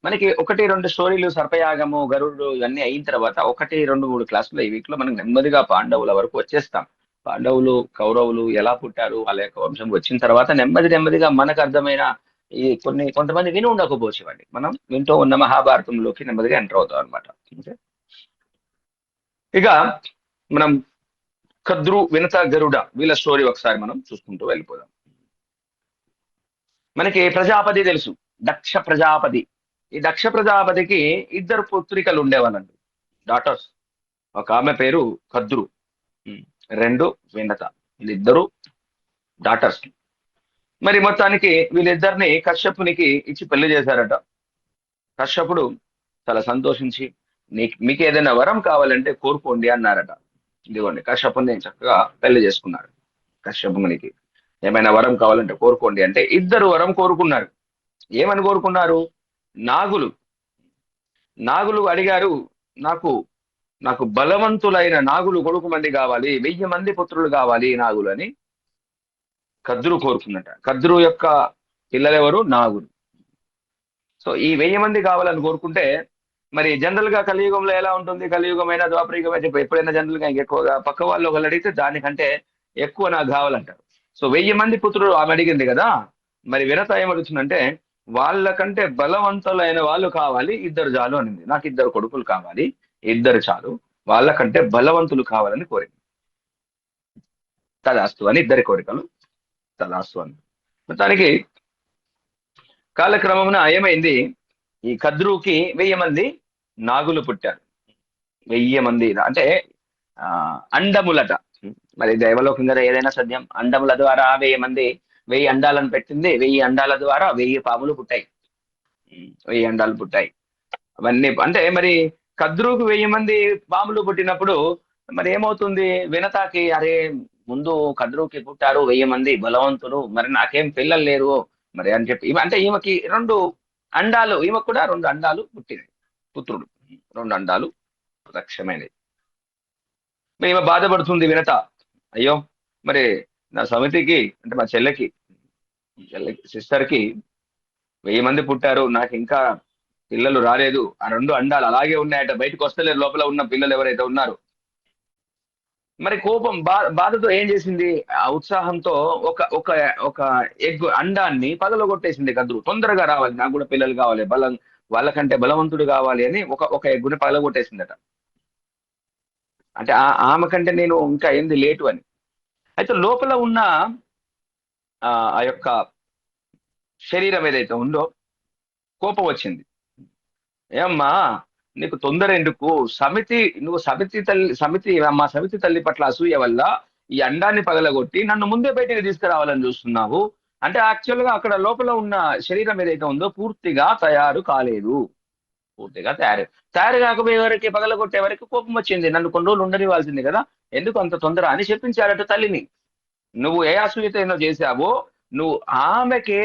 మనకి 1-2 స్టోరీలు, సర్పయాగము, గరుడు ఇవన్నీ అయిన తర్వాత 1-2-3 క్లాసులు ఈ వీక్ లో మనం నెమ్మదిగా పాండవుల వరకు వచ్చేస్తాం. పాండవులు కౌరవులు ఎలా పుట్టారు, వాళ్ళ యొక్క వంశం వచ్చిన తర్వాత నెమ్మదిగా మనకు అర్థమైన ఈ కొంతమంది విని ఉండకపోవచ్చేవాడి, మనం వింటూ ఉన్న మహాభారతంలోకి నెమ్మదిగా ఎంటర్ అవుతాం అనమాట. ఇక మనం కద్రు, వినత, గరుడ వీళ్ళ స్టోరీ ఒకసారి మనం చూసుకుంటూ వెళ్ళిపోదాం. మనకి ప్రజాపతి తెలుసు, దక్ష ప్రజాపతి. ఈ దక్ష ప్రజాపతికి 2 పుత్రికలు ఉండేవాళ్ళండి, డాటర్స్. ఒక ఆమె పేరు కద్రు, 2 వినత. వీళ్ళిద్దరు డాటర్స్. మరి మొత్తానికి వీళ్ళిద్దరిని కశ్యపునికి ఇచ్చి పెళ్లి చేశారట. కశ్యపుడు చాలా సంతోషించి, మీకు ఏదైనా వరం కావాలంటే కోరుకోండి అన్నారట. ఇదిగోండి, కశ్యపుని చక్కగా పెళ్లి చేసుకున్నారు. కశ్యపునికి ఏమైనా వరం కావాలంటే కోరుకోండి అంటే 2 వరం కోరుకున్నారు. ఏమని కోరుకున్నారు, నాగులు అడిగారు, నాకు బలవంతులైన నాగులు కొడుకు మంది కావాలి, 1000 మంది పుత్రులు కావాలి నాగులు అని కద్రు కోరుకున్నట. కద్రు యొక్క పిల్లలెవరు, నాగులు. సో ఈ 1000 మంది కావాలని కోరుకుంటే మరి జనరల్ గా కలియుగంలో ఎలా ఉంటుంది, కలియుగమైన ద్వాపరయుగమైన ఎప్పుడైనా జనరల్ గా ఇంకెక్కువగా పక్క వాళ్ళు ఒకళ్ళు అడిగితే దానికంటే ఎక్కువ నాకు కావాలంటారు. సో 1000 మంది పుత్రులు ఆమె అడిగింది కదా, మరి వినత ఏమడుగుతుందంటే వాళ్ళకంటే బలవంతులైన వాళ్ళు కావాలి, 2 చాలు అనింది. నాకు 2 కొడుకులు కావాలి, 2 చాలు, వాళ్ళకంటే బలవంతులు కావాలని కోరింది. తదాస్తు అని 2 కోరికలు తదాస్తు అని. మొత్తానికి కాలక్రమమున ఏమైంది, ఈ కద్రుకి 1000 మంది నాగులు పుట్టారు. 1000 మంది అంటే అండములట. మరి దైవలోకం కదా ఏదైనా సత్యం. అండముల ద్వారా 1000 అండాలను పెట్టింది. 1000 అండాల ద్వారా 1000 పాములు పుట్టాయి. 1000 అండాలు పుట్టాయి. అవన్నీ అంటే మరి కద్రుకు 1000 మంది పాములు పుట్టినప్పుడు మరి ఏమవుతుంది, వినతాకి అరే ముందు కద్రుకి పుట్టారు 1000 మంది బలవంతులు, మరి నాకేం పిల్లలు లేరు మరి అని చెప్పి అంటే ఈమెకి 2 అండాలు, ఈమెకు కూడా 2 అండాలు పుట్టినాయి, పుత్రుడు 2 అండాలు లక్ష్యమైనది. ఈమె బాధపడుతుంది వినత, అయ్యో మరి నా సమితికి అంటే మా చెల్లెకి సిస్టర్కి 1000 మంది పుట్టారు, నాకు ఇంకా పిల్లలు రాలేదు, ఆ 2 అండాలు అలాగే ఉన్నాయట, బయటకు వస్తలేరు లోపల ఉన్న పిల్లలు ఎవరైతే ఉన్నారు. మరి కోపం బాధతో ఏం చేసింది, ఆ ఉత్సాహంతో ఒక ఒక ఒక ఎగ్ అండాన్ని పగలగొట్టేసింది కద్రు. తొందరగా రావాలి, నాకు కూడా పిల్లలు కావాలి, వాళ్ళకంటే బలవంతుడు కావాలి అని ఒక ఎగ్గుని పగలగొట్టేసిందట. అంటే ఆమె కంటే నేను ఇంకా ఏంది లేటు అని. అయితే లోపల ఉన్న ఆ యొక్క శరీరం ఏదైతే ఉందో కోపం వచ్చింది. ఏమ్మా, నీకు తొందర ఎందుకు? నువ్వు సమితి తల్లి పట్ల అసూయ వల్ల ఈ అండాన్ని పగలగొట్టి నన్ను ముందే బయటికి తీసుకురావాలని చూస్తున్నావు. అంటే యాక్చువల్ గా అక్కడ లోపల ఉన్న శరీరం ఏదైతే ఉందో పూర్తిగా తయారు కాలేదు. పూర్తిగా తయారు కాకపోయే వరకు, పగలగొట్టే వరకు కోపం వచ్చింది. నన్ను కొన్ని రోజులు ఉండనివ్వాల్సింది కదా, ఎందుకు అంత తొందర అని చెప్పించాడట తల్లిని. నువ్వు ఏ అసూయత చేశావో, నువ్వు ఆమెకే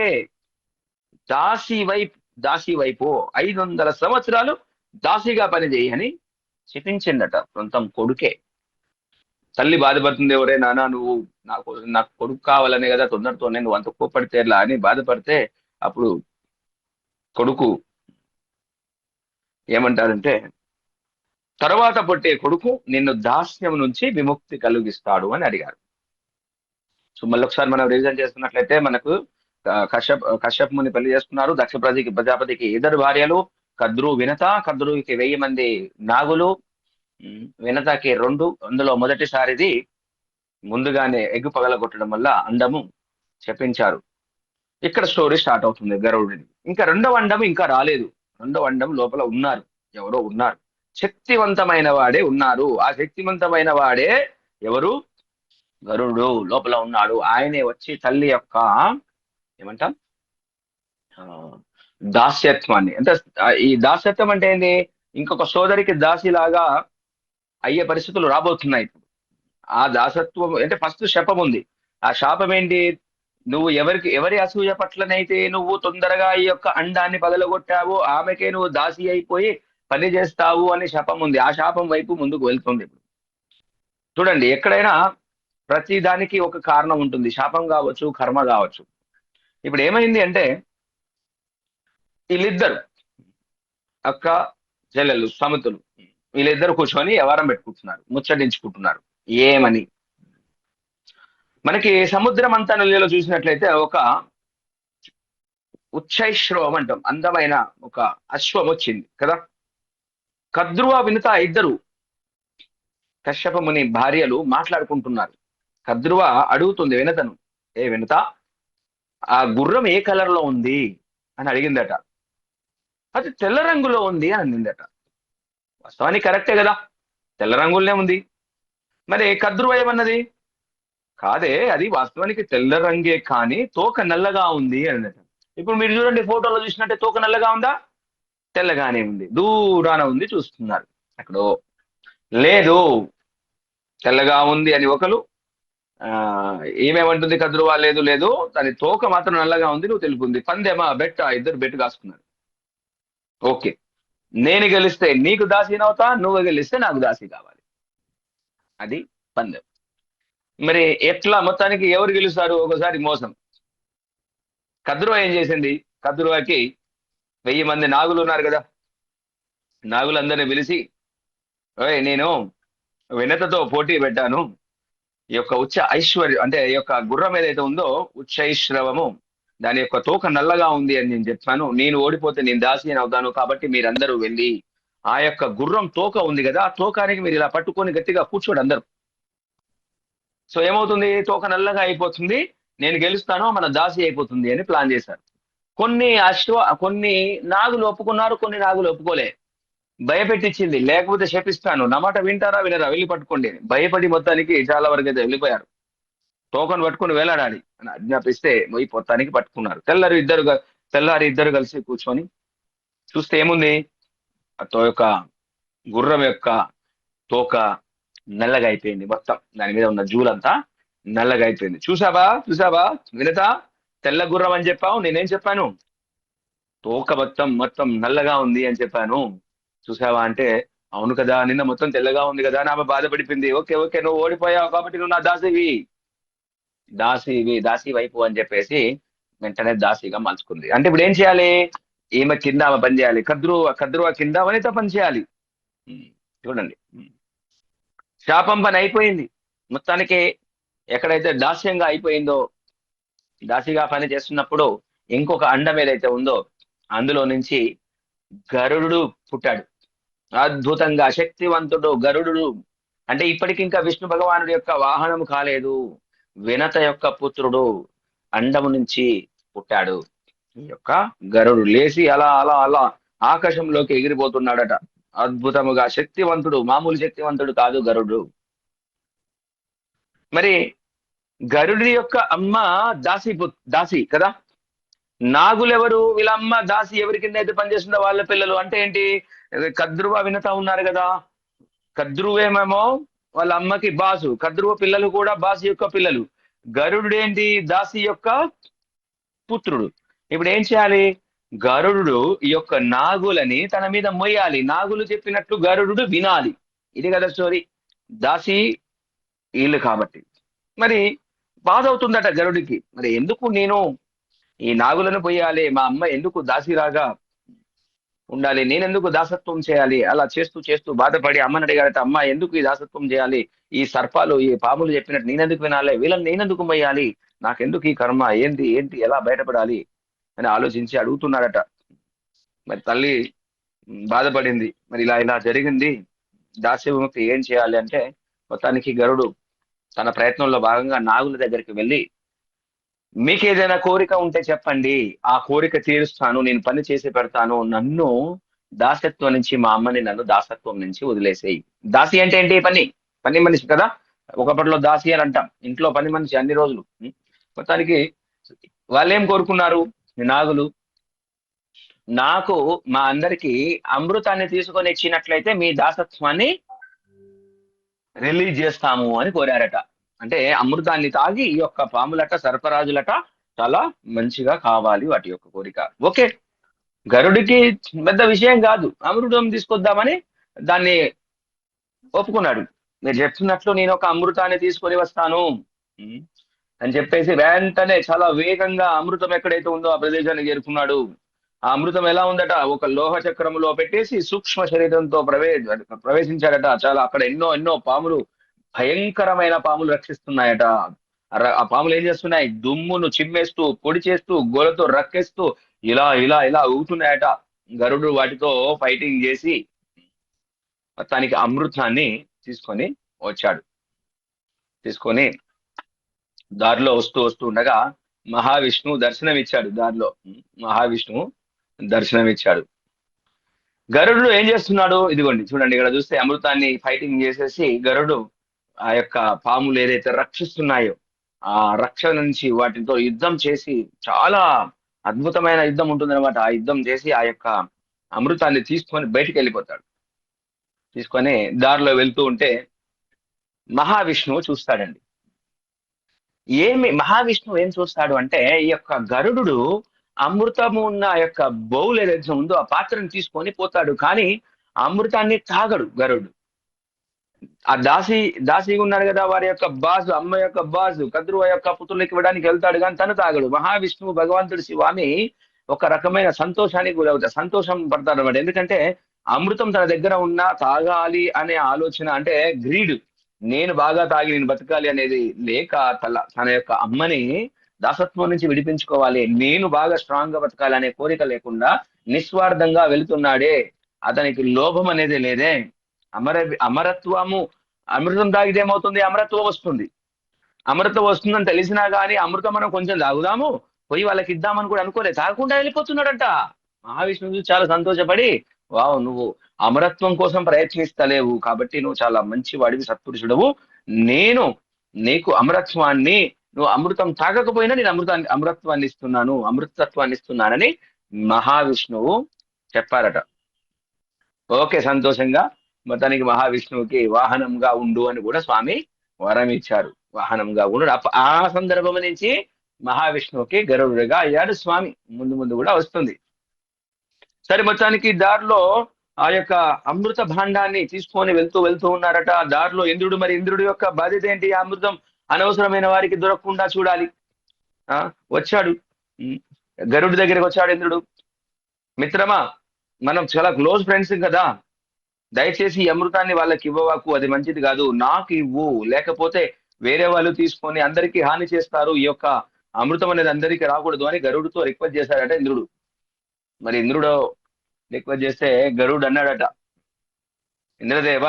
దాసి వైపు దాసి వైపు 500 సంవత్సరాలు దాసిగా పనిచేయి అని చెప్పించిందట సొంతం కొడుకే. తల్లి బాధపడుతుంది, ఎవరే నాన్న నువ్వు నాకు కొడుకు కావాలనే కదా తొందరతోనే నువ్వు అంత కోప్పడితే ఎట్లా అని బాధపడితే, అప్పుడు కొడుకు ఏమంటారంటే, తర్వాత పుట్టే కొడుకు నిన్ను దాస్యం నుంచి విముక్తి కలిగిస్తాడు అని అడిగారు. సో మళ్ళీ ఒకసారి మనం రివిజన్ చేసుకున్నట్లయితే మనకు కశ్యప్ ముని పెళ్లి చేసుకున్నారు. దక్ష ప్రజాపతికి ఇద్దరు భార్యలు, కద్రు వినత. కద్రుకి 1000 మంది నాగులు, వినతకి 2. అందులో మొదటిసారిది ముందుగానే ఎగ్గు పగలగొట్టడం వల్ల అండము చెప్పించారు. ఇక్కడ స్టోరీ స్టార్ట్ అవుతుంది గరుడుని. ఇంకా రెండవ అండం ఇంకా రాలేదు. రెండవ అండం లోపల ఉన్నారు, ఎవరో ఉన్నారు. శక్తివంతమైన వాడే ఉన్నారు. ఆ శక్తివంతమైన వాడే ఎవరు? గరుడు లోపల ఉన్నాడు. ఆయనే వచ్చి తల్లి యొక్క ఏమంటాం దాస్యత్వాన్ని, అంటే ఈ దాస్యత్వం అంటే ఏంది? ఇంకొక సోదరికి దాసిలాగా అయ్యే పరిస్థితులు రాబోతున్నాయి ఇప్పుడు. ఆ దాసత్వం అంటే ఫస్ట్ శాపం ఉంది. ఆ శాపం ఏంటి? నువ్వు ఎవరి అసూయ పట్లనైతే నువ్వు తొందరగా ఈ యొక్క అండాన్ని పగలగొట్టావో ఆమెకే నువ్వు దాసి అయిపోయి పని చేస్తావు అనే శాపం ఉంది. ఆ శాపం వైపు ముందుకు వెళ్తుంది ఇప్పుడు. చూడండి, ఎక్కడైనా ప్రతి దానికి ఒక కారణం ఉంటుంది. శాపం కావచ్చు, కర్మ కావచ్చు. ఇప్పుడు ఏమైంది అంటే, వీళ్ళిద్దరు అక్క చెల్లెలు సమతులు, వీళ్ళిద్దరు కూర్చొని వ్యవహారం పెట్టుకుంటున్నారు, ముచ్చటించుకుంటున్నారు. ఏమని? మనకి సముద్ర మంథనలీలలో చూసినట్లయితే ఒక ఉచ్చైశ్రవం అంటాం, అందమైన ఒక అశ్వం వచ్చింది కదా. కద్రువ వినుత ఇద్దరు కశ్యప ముని భార్యలు మాట్లాడుకుంటున్నారు. కద్రువ అడుగుతుంది వినతను, ఏ వినత, ఆ గుర్రం ఏ కలర్ లో ఉంది అని అడిగిందట. అది తెల్ల రంగులో ఉంది అని అందిందట. వాస్తవానికి కరెక్టే కదా, తెల్ల రంగులనే ఉంది. మరి కద్రువ ఏమన్నది? కాదే, అది వాస్తవానికి తెల్ల రంగే కానీ తోక నల్లగా ఉంది అన్నట. ఇప్పుడు మీరు చూడండి, ఫోటోలో చూసినట్టే తోక నల్లగా ఉందా? తెల్లగానే ఉంది. దూరాన ఉంది, చూస్తున్నారు. అక్కడ లేదు, తెల్లగా ఉంది అని ఒకరు, ఆ ఏమేమంటుంది కద్రువా? లేదు లేదు, దాని తోక మాత్రం నల్లగా ఉంది, నువ్వు తెలుపుంది. పందెమా, బెట్ట, ఇద్దరు బెట్టు కాసుకున్నారు. ఓకే, నేను గెలిస్తే నీకు దాసీనవుతా, నువ్వు గెలిస్తే నాకు దాసి కావాలి. అది పందెం. మరి ఎట్లా మొత్తానికి ఎవరు గెలుస్తారు? ఒకసారి మోసం. కద్రువ ఏం చేసింది? కద్రువకి 1000 మంది నాగులు ఉన్నారు కదా, నాగులందరినీ పిలిచి, ఓయ్ నేను వినతతో పోటీ పెట్టాను. ఈ యొక్క ఉచ్చ ఐశ్వర్యం అంటే ఈ యొక్క గుర్రం ఏదైతే ఉందో ఉచ్చైశ్రవము, దాని యొక్క తోక నల్లగా ఉంది అని నేను చెప్పాను. నేను ఓడిపోతే నేను దాసి అని అవుతాను. కాబట్టి మీరందరూ వెళ్ళి ఆ యొక్క గుర్రం తోక ఉంది కదా, ఆ తోకానికి మీరు ఇలా పట్టుకొని గట్టిగా కూర్చోడు అందరూ. సో ఏమవుతుంది? తోక నల్లగా అయిపోతుంది, నేను గెలుస్తాను, మన దాసి అయిపోతుంది అని ప్లాన్ చేశారు. కొన్ని నాగులు ఒప్పుకున్నారు, కొన్ని నాగులు ఒప్పుకోలే. భయపెట్టించింది, లేకపోతే శపిస్తాను, నా మాట వింటారా వినరా, వెళ్ళి పట్టుకోండి అని. భయపడి మొత్తానికి చాలా వరకు అయితే వెళ్ళిపోయారు. టోకన్ పట్టుకుని వేలాడాలి అని ఆజ్ఞాపిస్తే పోయి మొత్తానికి పట్టుకున్నారు. తెల్లారి ఇద్దరు కలిసి కూర్చొని చూస్తే ఏముంది? యొక్క గుర్రం యొక్క తోక నల్లగా అయిపోయింది. మొత్తం దాని మీద ఉన్న జూలంతా నల్లగా అయిపోయింది. చూసావా వినత, తెల్ల గుర్రం అని చెప్పావు, నేనేం చెప్పాను? తోక మొత్తం నల్లగా ఉంది అని చెప్పాను. చూసావా అంటే, అవును కదా, నిన్న మొత్తం తెల్లగా ఉంది కదా అని ఆమె బాధపడిపోయింది. ఓకే ఓకే, నువ్వు ఓడిపోయావు కాబట్టి నువ్వు నా దాసి వైపు అని చెప్పేసి వెంటనే దాసిగా మలుచుకుంది. అంటే ఇప్పుడు ఏం చేయాలి? ఈమె కింద ఆమె పని చేయాలి, కద్రువ కింద వనిత పని చేయాలి. చూడండి, శాపం పని అయిపోయింది మొత్తానికి. ఎక్కడైతే దాస్యంగా అయిపోయిందో, దాసిగా పని చేస్తున్నప్పుడు ఇంకొక అండం ఏదైతే ఉందో అందులో నుంచి గరుడు పుట్టాడు. అద్భుతంగా శక్తివంతుడు గరుడు. అంటే ఇప్పటికి ఇంకా విష్ణు భగవానుడి యొక్క వాహనం కాలేదు, వినత యొక్క పుత్రుడు. అండము నుంచి పుట్టాడు. ఈ యొక్క గరుడు లేచి అలా అలా అలా ఆకాశంలోకి ఎగిరిపోతున్నాడట. అద్భుతముగా శక్తివంతుడు, మామూలు శక్తివంతుడు కాదు గరుడు. మరి గరుడి యొక్క అమ్మ దాసి కదా. నాగులెవరు? వీళ్ళమ్మ దాసి. ఎవరి కింద అయితే పనిచేస్తుందో వాళ్ళ పిల్లలు. అంటే ఏంటి? కద్రువ వినతా ఉన్నారు కదా. కద్రువేమేమో వాళ్ళ అమ్మకి బాసు, కద్రువ పిల్లలు కూడా బాసు యొక్క పిల్లలు. గరుడు ఏంటి? దాసి యొక్క పుత్రుడు. ఇప్పుడు ఏం చేయాలి? గరుడు ఈ యొక్క నాగులని తన మీద మొయ్యాలి. నాగులు చెప్పినట్లు గరుడు వినాలి. ఇది కదా స్టోరీ. దాసి వీళ్ళు కాబట్టి మరి బాధ అవుతుందట గరుడికి. మరి ఎందుకు నేను ఈ నాగులను పోయాలి? మా అమ్మ ఎందుకు దాసిరాగా ఉండాలి? నేనెందుకు దాసత్వం చేయాలి? అలా చేస్తూ చేస్తూ బాధపడి అమ్మని అడిగాడట, అమ్మ ఎందుకు ఈ దాసత్వం చేయాలి? ఈ సర్పాలు ఈ పాములు చెప్పినట్టు నేనెందుకు వినాలి? వీళ్ళని నేనెందుకు మొయ్యాలి? నాకెందుకు ఈ కర్మ? ఏంటి ఏంటి ఎలా బయటపడాలి అని ఆలోచించి అడుగుతున్నాడట. మరి తల్లి బాధపడింది. మరి ఇలా ఇలా జరిగింది, దాస్య విముక్తి ఏం చేయాలి అంటే, మొత్తానికి గరుడు తన ప్రయత్నంలో భాగంగా నాగుల దగ్గరికి వెళ్ళి, మీకు ఏదైనా కోరిక ఉంటే చెప్పండి, ఆ కోరిక తీరుస్తాను, నేను పని చేసి పెడతాను, నన్ను దాసత్వం నుంచి, మా అమ్మని నన్ను దాసత్వం నుంచి వదిలేసేయి. దాసి అంటే ఏంటి? పని మనిషి కదా. ఒకప్పట్లో దాసి అని అంటాం, ఇంట్లో పని మనిషి అన్ని రోజులు. మొత్తానికి వాళ్ళు ఏం కోరుకున్నారు ఈ నాగులు? నాకు మా అందరికి అమృతాన్ని తీసుకొని ఇచ్చినట్లయితే మీ దాసత్వాన్ని రిలీజ్ చేస్తాము అని కోరారట. అంటే అమృతాన్ని తాగి ఈ యొక్క పాములట, సర్పరాజులట చాలా మంచిగా కావాలి, వాటి యొక్క కోరిక. ఓకే, గరుడికి పెద్ద విషయం కాదు, అమృతం తీసుకొద్దామని దాన్ని ఒప్పుకున్నాడు. మీరు చెప్తున్నట్లు నేను ఒక అమృతాన్ని తీసుకొని వస్తాను అని చెప్పేసి వెంటనే చాలా వేగంగా అమృతం ఎక్కడైతే ఉందో ఆ ప్రదేశానికి చేరుకున్నాడు. ఆ అమృతం ఎలా ఉందట? ఒక లోహ చక్రములో పెట్టేసి సూక్ష్మ శరీరంతో ప్రవేశించాడట. చాలా అక్కడ ఎన్నో ఎన్నో పాములు, భయంకరమైన పాములు రక్షిస్తున్నాయట. ఆ పాములు ఏం చేస్తున్నాయి? దుమ్మును చిమ్మేస్తూ, పొడి చేస్తూ, గోలతో రక్కేస్తూ ఇలా ఇలా ఇలా ఊగుతున్నాయట. గరుడు వాటితో ఫైటింగ్ చేసి మొత్తానికి అమృతాన్ని తీసుకొని వచ్చాడు. తీసుకొని దారిలో వస్తూ వస్తూ ఉండగా మహావిష్ణువు దర్శనం ఇచ్చాడు. దారిలో మహావిష్ణువు దర్శనం ఇచ్చాడు. గరుడు ఏం చేస్తున్నాడు? ఇదిగోండి చూడండి, ఇక్కడ చూస్తే అమృతాన్ని ఫైటింగ్ చేసేసి గరుడు ఆ యొక్క పాములు ఏదైతే రక్షిస్తున్నాయో ఆ రక్షణ నుంచి వాటితో యుద్ధం చేసి, చాలా అద్భుతమైన యుద్ధం ఉంటుందన్నమాట. ఆ యుద్ధం చేసి ఆ యొక్క అమృతాన్ని తీసుకొని బయటికి వెళ్ళిపోతాడు. తీసుకొని దారిలో వెళ్తూ ఉంటే మహావిష్ణువు చూస్తాడండి. మహావిష్ణువు ఏం చూస్తాడు అంటే, ఈ యొక్క గరుడు అమృతము ఉన్న ఆ యొక్క బౌల్ ఏదైతే ఉందో ఆ పాత్రను తీసుకొని పోతాడు, కానీ అమృతాన్ని తాగడు గరుడు. ఆ దాసి ఉన్నాడు కదా, వారి యొక్క బాసు, అమ్మ యొక్క బాసు, కద్రువ యొక్క పుత్రులకి ఇవ్వడానికి వెళ్తాడు, కానీ తను తాగడు. మహావిష్ణువు భగవంతుడు శివామి ఒక రకమైన సంతోషానికి గురవుతాడు, సంతోషం పడతాడు అనమాట. ఎందుకంటే అమృతం తన దగ్గర ఉన్నా తాగాలి అనే ఆలోచన, అంటే గ్రీడ్, నేను బాగా తాగి నేను బతకాలి అనేది లేక, తన యొక్క అమ్మని దాసత్వం నుంచి విడిపించుకోవాలి, నేను బాగా స్ట్రాంగ్ గా బతకాలి అనే కోరిక లేకుండా నిస్వార్థంగా వెళుతున్నాడే. అతనికి లోభం అనేది లేదే. అమరత్వము, అమృతం తాగితే ఏమవుతుంది? అమరత్వం వస్తుంది. అమృతం వస్తుందని తెలిసినా కానీ అమృతం మనం కొంచెం తాగుదాము, పోయి వాళ్ళకి ఇద్దామని కూడా అనుకోలేదు, తాగకుండా వెళ్ళిపోతున్నాడంట. మహావిష్ణువు చాలా సంతోషపడి, వావ్, నువ్వు అమరత్వం కోసం ప్రయత్నిస్తలేవు కాబట్టి నువ్వు చాలా మంచి వాడివి, సత్పురుషుడవు. నేను నీకు అమరత్వాన్ని, నువ్వు అమృతం తాగకపోయినా నేను అమరత్వాన్ని ఇస్తున్నాను, అమృతత్వాన్ని ఇస్తున్నానని మహావిష్ణువు చెప్పారట. ఓకే, సంతోషంగా మొత్తానికి మహావిష్ణువుకి వాహనంగా ఉండు అని కూడా స్వామి వరం ఇచ్చారు. వాహనంగా ఉండు. ఆ సందర్భం నుంచి మహావిష్ణువుకి గరుడుగా అయ్యాడు స్వామి. ముందు ముందు కూడా వస్తుంది. సరే, మొత్తానికి దారిలో ఆ యొక్క అమృత భాండాన్ని తీసుకొని వెళ్తూ వెళ్తూ ఉన్నారట. దారిలో ఇంద్రుడు, మరి ఇంద్రుడి యొక్క బాధ్యత ఏంటి? ఆ అమృతం అనవసరమైన వారికి దొరకకుండా చూడాలి. వచ్చాడు, గరుడి దగ్గరికి వచ్చాడు ఇంద్రుడు. మిత్రమా, మనం చాలా క్లోజ్ ఫ్రెండ్స్ కదా, దయచేసి ఈ అమృతాన్ని వాళ్ళకి ఇవ్వవాకు, అది మంచిది కాదు, నాకు ఇవ్వు, లేకపోతే వేరే వాళ్ళు తీసుకొని అందరికీ హాని చేస్తారు, ఈ యొక్క అమృతం అనేది అందరికీ రాకూడదు అని గరుడుతో రిక్వెస్ట్ చేశాడట ఇంద్రుడు. మరి ఇంద్రుడు రిక్వెస్ట్ చేస్తే గరుడు అన్నాడట, ఇంద్రదేవ,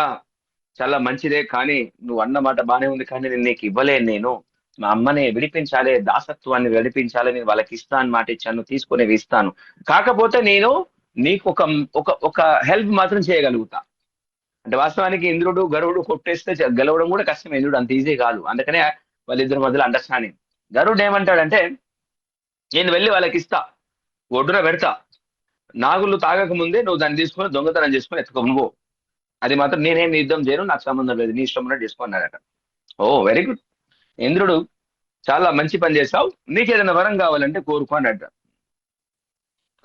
చాలా మంచిదే, కానీ నువ్వు అన్న మాట బానే ఉంది, కానీ నేను నీకు ఇవ్వలేను. నేను మా అమ్మని విడిపించాలి, దాసత్వాన్ని విడిపించాలి, నేను వాళ్ళకి ఇస్తాను, మాట ఇచ్చాను, తీసుకునేవి ఇస్తాను. కాకపోతే నేను నీకు ఒక ఒక ఒక హెల్ప్ మాత్రం చేయగలుగుతా. అంటే వాస్తవానికి ఇంద్రుడు గరుడు కొట్టేస్తే గెలవడం కూడా కష్టమే, ఇంద్రుడు అంత ఈజీ కాదు. అందుకనే వాళ్ళిద్దరి మధ్యలో అండర్స్టాండింగ్. గరుడు ఏమంటాడంటే, నేను వెళ్ళి వాళ్ళకి ఇస్తా, ఒడ్డున పెడతా, నాగులు తాగక ముందే నువ్వు దాన్ని తీసుకుని దొంగతనం చేసుకుని ఎత్తుకో నువ్వు, అది మాత్రం నేనేం యుద్ధం చేయను, నాకు సంబంధం లేదు, నీ ఇష్టం ఉన్నట్టు చేసుకున్నాడట. ఓ వెరీ గుడ్, ఇంద్రుడు చాలా మంచి పని చేస్తావు, నీకు ఏదైనా వరం కావాలంటే కోరుకో అన్నట్ట.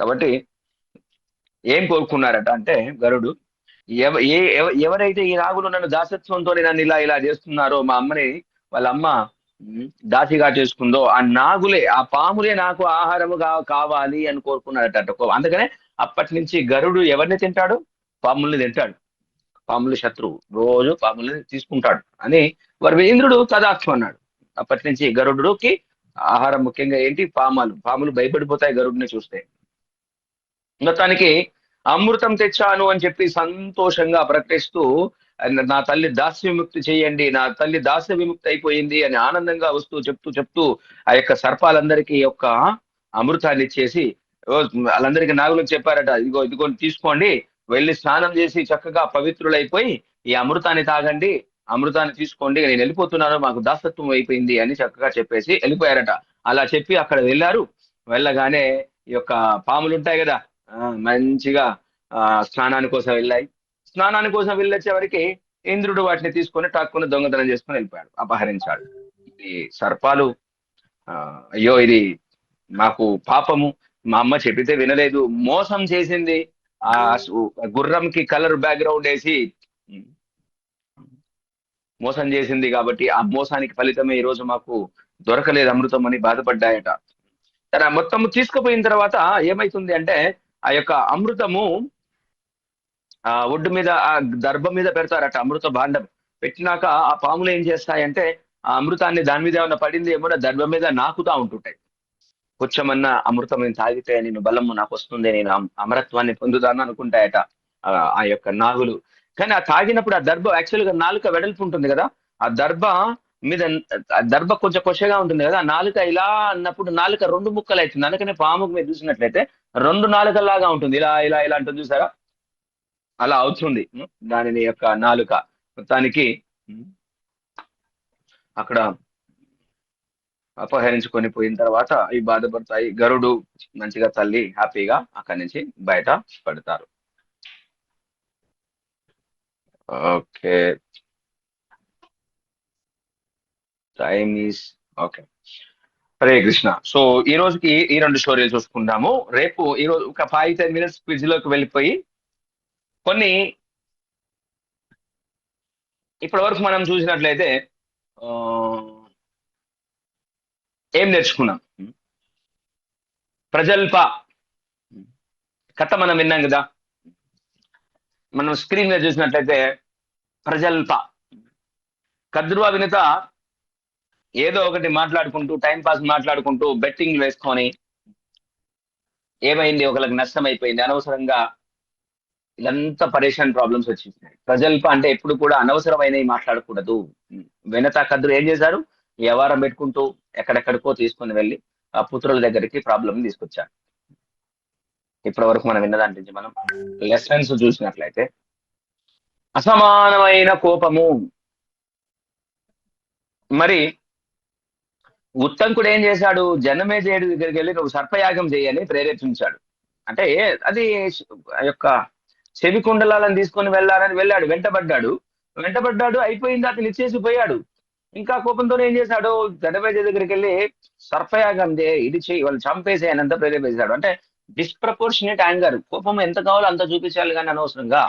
కాబట్టి ఏం కోరుకున్నారట అంటే గరుడు, ఎవరైతే ఈ నాగులు నన్ను దాసత్వంతో నన్ను ఇలా ఇలా చేస్తున్నారో, మా అమ్మని వాళ్ళ అమ్మ దాసిగా చేసుకుందో, ఆ నాగులే, ఆ పాములే నాకు ఆహారము కావాలి అని కోరుకున్నాడట. అందుకనే అప్పటి నుంచి గరుడు ఎవరిని తింటాడు? పాముల్ని తింటాడు. పాములు శత్రువు, రోజు పాముల్ని తీసుకుంటాడు అని వారు ఇంద్రుడు తదాస్తు అన్నాడు. అప్పటి నుంచి గరుడుకి ఆహారం ముఖ్యంగా ఏంటి? పాములు భయపడిపోతాయి గరుడిని చూస్తే. మొత్తానికి అమృతం తెచ్చాను అని చెప్పి సంతోషంగా ప్రకటిస్తూ, నా తల్లి దాస్య విముక్తి చేయండి, నా తల్లి దాస్య విముక్తి అయిపోయింది అని ఆనందంగా వస్తూ చెప్తూ ఆ యొక్క సర్పాలందరికీ యొక్క అమృతాన్ని ఇచ్చేసి, వాళ్ళందరికీ నాగులకు చెప్పారట, ఇదిగో ఇదిగో తీసుకోండి, వెళ్ళి స్నానం చేసి చక్కగా పవిత్రులైపోయి ఈ అమృతాన్ని తాగండి, అమృతాన్ని తీసుకోండి, నేను వెళ్ళిపోతున్నాను, మాకు దాసత్వం అయిపోయింది అని చక్కగా చెప్పేసి వెళ్ళిపోయారట. అలా చెప్పి అక్కడ వెళ్ళారు. వెళ్ళగానే ఈ యొక్క పాములు ఉంటాయి కదా, మంచిగా స్నానాని కోసం వెళ్ళాయి. స్నానాని కోసం వెళ్ళొచ్చే వరకు ఇంద్రుడు వాటిని తీసుకొని టాక్కుని దొంగతనం చేసుకుని వెళ్ళిపోయాడు, అపహరించాడు. ఇది సర్పాలు, అయ్యో ఇది మాకు పాపము, మా అమ్మ చెప్పితే వినలేదు, మోసం చేసింది, ఆ గుర్రంకి కలర్ బ్యాక్గ్రౌండ్ వేసి మోసం చేసింది, కాబట్టి ఆ మోసానికి ఫలితమే ఈ రోజు మాకు దొరకలేదు అమృతం అని బాధపడ్డాయట. తన మొత్తము తీసుకుపోయిన తర్వాత ఏమైతుంది అంటే, ఆ యొక్క అమృతము ఆ ఒడ్డు మీద, ఆ దర్భ మీద పెడతారట అమృత భాండం. పెట్టినాక ఆ పాములు ఏం చేస్తాయంటే, ఆ అమృతాన్ని దాని మీద ఏమన్నా పడింది ఏమో దర్భ మీద నాకుతా ఉంటుంటాయి. కొంచెమన్న అమృతం నేను తాగితే నేను బలము నాకు వస్తుంది, నేను అమరత్వాన్ని పొందుతాను అనుకుంటాయట ఆ యొక్క నాగులు. కానీ ఆ తాగినప్పుడు ఆ దర్భ యాక్చువల్ గా నాలుక వెడల్పు ఉంటుంది కదా, ఆ దర్భ మీద, ఆ దర్భ కొంచెం కొషగా ఉంటుంది కదా, ఆ నాలుక ఇలా అన్నప్పుడు నాలుక రెండు ముక్కలు అవుతుంది. అందుకనే పాముకు మీరు చూసినట్లయితే రెండు నాలుకల్లాగా ఉంటుంది, ఇలా ఇలా ఇలా ఉంటుంది చూసారా, అలా అవుతుంది దానిని యొక్క నాలుక. మొత్తానికి అక్కడ అపహరించుకొని పోయిన తర్వాత ఈ బాధపడతాయి. గరుడు మంచిగా తల్లి హ్యాపీగా అక్కడి నుంచి బయట పడతారు. Okay, time is okay. Hare Krishna. So ఈ రోజుకి ఈ రెండు స్టోరీలు చూసుకుందాము. రేపు ఈ రోజు ఒక 5-10 మినిట్స్ క్విజ్ లోకి వెళ్ళిపోయి కొన్ని, ఇప్పటి వరకు మనం చూసినట్లయితే ఏం నేర్చుకున్నాం? ప్రజల్ప కథ మనం విన్నాం కదా. మనం స్క్రీన్ మీద చూసినట్లయితే ప్రజల్ప, కద్రువ వినిత ఏదో ఒకటి మాట్లాడుకుంటూ, టైం పాస్ మాట్లాడుకుంటూ, బెట్టింగ్ వేసుకొని ఏమైంది, ఒకరికి నష్టం అయిపోయింది, అనవసరంగా ఇదంతా పరేషాన్ ప్రాబ్లమ్స్ వచ్చేసినాయి. ప్రజల్ప అంటే ఎప్పుడు కూడా అనవసరమైనవి మాట్లాడకూడదు. వినత కద్రు ఏం చేశారు? వ్యవహారం పెట్టుకుంటూ ఎక్కడెక్కడికో తీసుకుని వెళ్ళి ఆ పుత్రుల దగ్గరికి ప్రాబ్లం తీసుకొచ్చారు. ఇప్పటి వరకు మనం విన్నదాంటి నుంచి మనం లెసన్స్ చూసినట్లయితే, అసమానమైన కోపము. మరి ఉత్తంకుడు ఏం చేశాడు? జనమేజయుడి దగ్గరికి వెళ్ళి నువ్వు సర్పయాగం చేయని ప్రేరేపించాడు. అంటే అది ఆ యొక్క చెవి కుండలాలను తీసుకొని వెళ్ళాలని వెళ్ళాడు, వెంటబడ్డాడు, అయిపోయింది, అతను ఇచ్చేసి పోయాడు. ఇంకా కోపంతో ఏం చేశాడు? జనమేజయ దగ్గరికి వెళ్ళి సర్పయాగం ఇది చేయి, వాళ్ళు చంపేసేయనంత ప్రేరేపించాడు. అంటే డిస్ప్రపోర్షనేట్ యాంగర్, కోపం ఎంత కావాలో అంత చూపించాలి కానీ అనవసరంగా.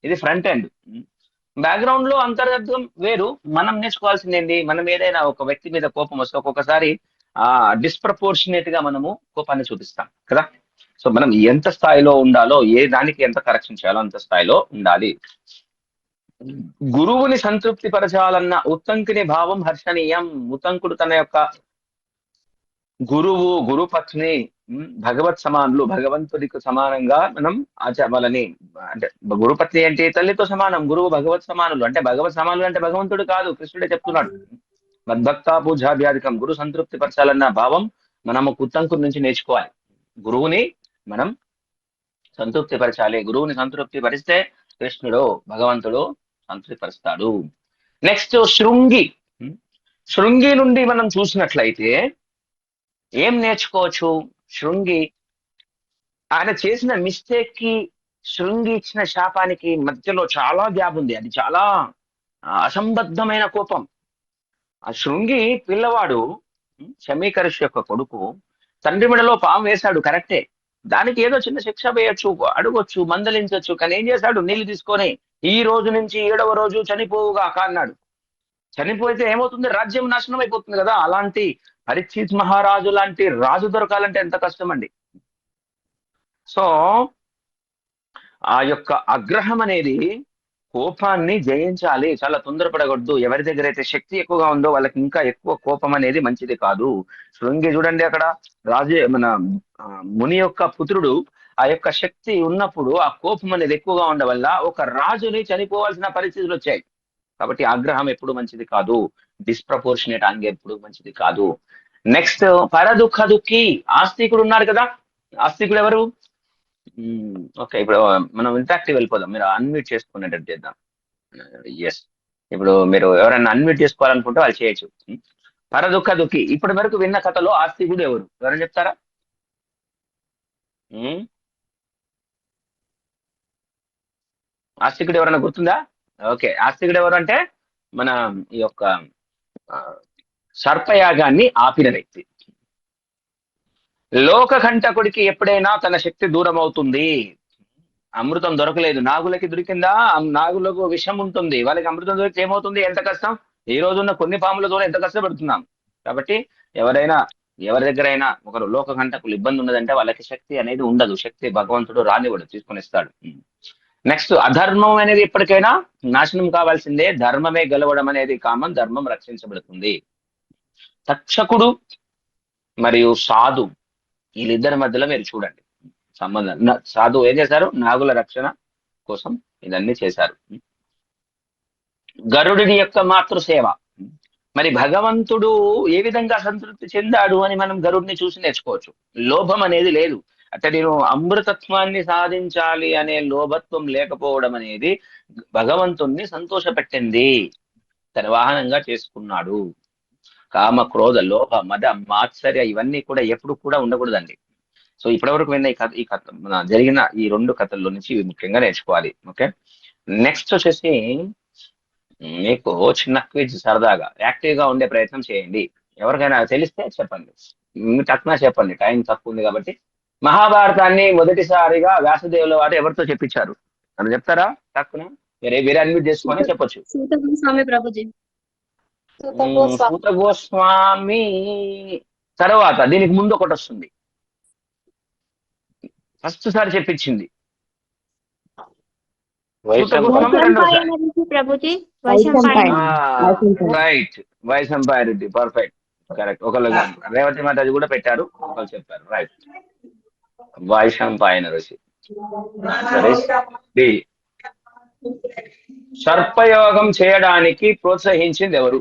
ఇది ఫ్రంట్ ఎండ్. బ్యాక్గ్రౌండ్ లో అంతర్గతం వేరు. మనం నేర్చుకోవాల్సింది ఏంటి? మనం ఏదైనా ఒక వ్యక్తి మీద కోపం వస్తే ఒక్కొక్కసారి డిస్ప్రపోర్షనేట్ గా మనము కోపాన్ని చూపిస్తాం కదా. సో మనం ఎంత స్థాయిలో ఉండాలో, ఏ దానికి ఎంత కరెక్షన్ చేయాలో అంత స్థాయిలో ఉండాలి. గురువుని సంతృప్తి పరచాలన్న ఉత్తంకుని భావం హర్షణీయం. ఉత్తంకుడు తన యొక్క గురు పత్ని భగవత్ సమానులు, భగవంతుడికి సమానంగా మనం వాళ్ళని, అంటే గురుపత్ని అంటే తల్లితో సమానం, గురువు భగవత్ సమానులు. అంటే భగవత్ సమానులు అంటే భగవంతుడు కాదు, కృష్ణుడే చెప్తున్నాడు. మద్భక్త పూజాభ్యాధికం. గురు సంతృప్తి పరచాలన్న భావం మనము కుత్తంకుడి నుంచి నేర్చుకోవాలి. గురువుని మనం సంతృప్తి పరచాలి. గురువుని సంతృప్తి పరిస్తే కృష్ణుడు భగవంతుడు సంతృప్తి పరుస్తాడు. నెక్స్ట్ శృంగి. శృంగి నుండి మనం చూసినట్లయితే ఏం నేర్చుకోవచ్చు? శృంగి ఆయన చేసిన మిస్టేక్ కి శృంగి ఇచ్చిన శాపానికి మధ్యలో చాలా గ్యాప్ ఉంది. అది చాలా అసంబద్ధమైన కోపం. ఆ శృంగి పిల్లవాడు, శమీకరుష్ యొక్క కొడుకు, తండ్రి మెడలో పాము వేశాడు, కరెక్టే. దానికి ఏదో చిన్న శిక్ష వేయొచ్చు, అడగొచ్చు, మందలించవచ్చు. కానీ ఏం చేశాడు? నీళ్లు తీసుకొని ఈ రోజు నుంచి 7వ రోజు చనిపోవుగా అన్నాడు. చనిపోతే ఏమవుతుంది? రాజ్యం నాశనం అయిపోతుంది కదా. అలాంటి పరీక్షిత్ మహారాజు లాంటి రాజు దొరకాలంటే ఎంత కష్టం అండి. సో ఆ యొక్క ఆగ్రహం అనేది కోపాన్ని జయించాలి. చాలా తొందరపడకూడదు. ఎవరి దగ్గర అయితే శక్తి ఎక్కువగా ఉందో వాళ్ళకి ఇంకా ఎక్కువ కోపం అనేది మంచిది కాదు. శృంగి చూడండి, అక్కడ రాజు మన ముని యొక్క పుత్రుడు ఆ యొక్క శక్తి ఉన్నప్పుడు ఆ కోపం అనేది ఎక్కువగా ఉండడం వల్ల ఒక రాజుని చనిపోవాల్సిన పరిస్థితులు వచ్చాయి. కాబట్టి ఆగ్రహం ఎప్పుడు మంచిది కాదు. డిస్ప్రపోర్షనేట్ యాంగర్ ఎప్పుడు మంచిది కాదు. నెక్స్ట్ పరదుఃఖ దుఃఖి. ఆస్తికుడు ఉన్నాడు కదా. ఆస్తికుడు ఎవరు? ఓకే, ఇప్పుడు మనం ఇంటరాక్టివ్ వెళ్ళిపోదాం. మీరు అన్మ్యూట్ చేసుకునేటట్టు చేద్దాం. ఎస్, ఇప్పుడు మీరు ఎవరైనా అన్మ్యూట్ చేసుకోవాలనుకుంటే వాళ్ళు చేయొచ్చు. పరదుఃఖ దుఃఖి. ఇప్పటి వరకు విన్న కథలో ఆస్తికుడు ఎవరు? ఎవరైనా చెప్తారా? ఆస్తికుడు ఎవరైనా గుర్తుందా? ఓకే, ఆస్తికుడు ఎవరు అంటే మన ఈ యొక్క సర్పయాగాన్ని ఆపిన వ్యక్తి. లోకకంటకుడికి ఎప్పుడైనా తన శక్తి దూరం అవుతుంది. అమృతం దొరకలేదు, నాగులకి దొరికిందా? నాగులకు విషం ఉంటుంది. వాళ్ళకి అమృతం దొరికితే ఏమవుతుంది? ఎంత కష్టం. ఈ రోజున్న కొన్ని పాములతోనే ఎంత కష్టపడుతున్నాం. కాబట్టి ఎవరి దగ్గరైనా ఒకరు లోకకంటకులు ఇబ్బంది ఉన్నదంటే వాళ్ళకి శక్తి అనేది ఉండదు. శక్తి భగవంతుడు రానివ్వడు, తీసుకొనిస్తాడు. నెక్స్ట్ అధర్మం అనేది ఎప్పటికైనా నాశనం కావాల్సిందే. ధర్మమే గెలవడం అనేది కామన్. ధర్మం రక్షించబడుతుంది. తక్షకుడు మరియు సాధు, వీళ్ళిద్దరి మధ్యలో మీరు చూడండి సంబంధం. సాధు ఏం చేశారు? నాగుల రక్షణ కోసం ఇదన్నీ చేశారు. గరుడిని యొక్క మాతృసేవ. మరి భగవంతుడు ఏ విధంగా సంతృప్తి చెందాడు అని మనం గరుడిని చూసి నేర్చుకోవచ్చు. లోభం అనేది లేదు. అంటే నేను అమృతత్వాన్ని సాధించాలి అనే లోభత్వం లేకపోవడం అనేది భగవంతుణ్ణి సంతోషపెట్టింది. తన వాహనంగా చేసుకున్నాడు. కామ, క్రోధ, లోభ, మద, మాత్సర్య ఇవన్నీ కూడా ఎప్పుడు కూడా ఉండకూడదండి. సో ఇప్పటివరకు విన్న ఈ కథ జరిగిన ఈ 2 కథల్లో నుంచి ఇవి ముఖ్యంగా నేర్చుకోవాలి. ఓకే, నెక్స్ట్ వచ్చేసి మీకు చిన్న క్విజ్, సరదాగా యాక్టివ్ గా ఉండే ప్రయత్నం చేయండి. ఎవరికైనా తెలిస్తే చెప్పండి, టక్కున చెప్పండి, టైం తక్కువ ఉంది కాబట్టి. మహాభారతాన్ని మొదటిసారిగా వ్యాసదేవుల వారు ఎవరితో చెప్పించారు? అని చెప్తారా? టక్కున వేరే అన్మ్యూట్ చేసుకొని చెప్పొచ్చు. సూత గోస్వామి తర్వాత దీనికి ముందు ఒకటి వస్తుంది. ఫస్ట్ సారి చెప్పించింది రైట్, వైశంపాయనుడి. Perfect, correct. ఒకళ్ళు రేవతి మాతాజీ కూడా పెట్టారు, ఒకళ్ళు చెప్పారు. రైట్, వైశంపాయన ఋషి. సర్పయోగం చేయడానికి ప్రోత్సహించింది ఎవరు?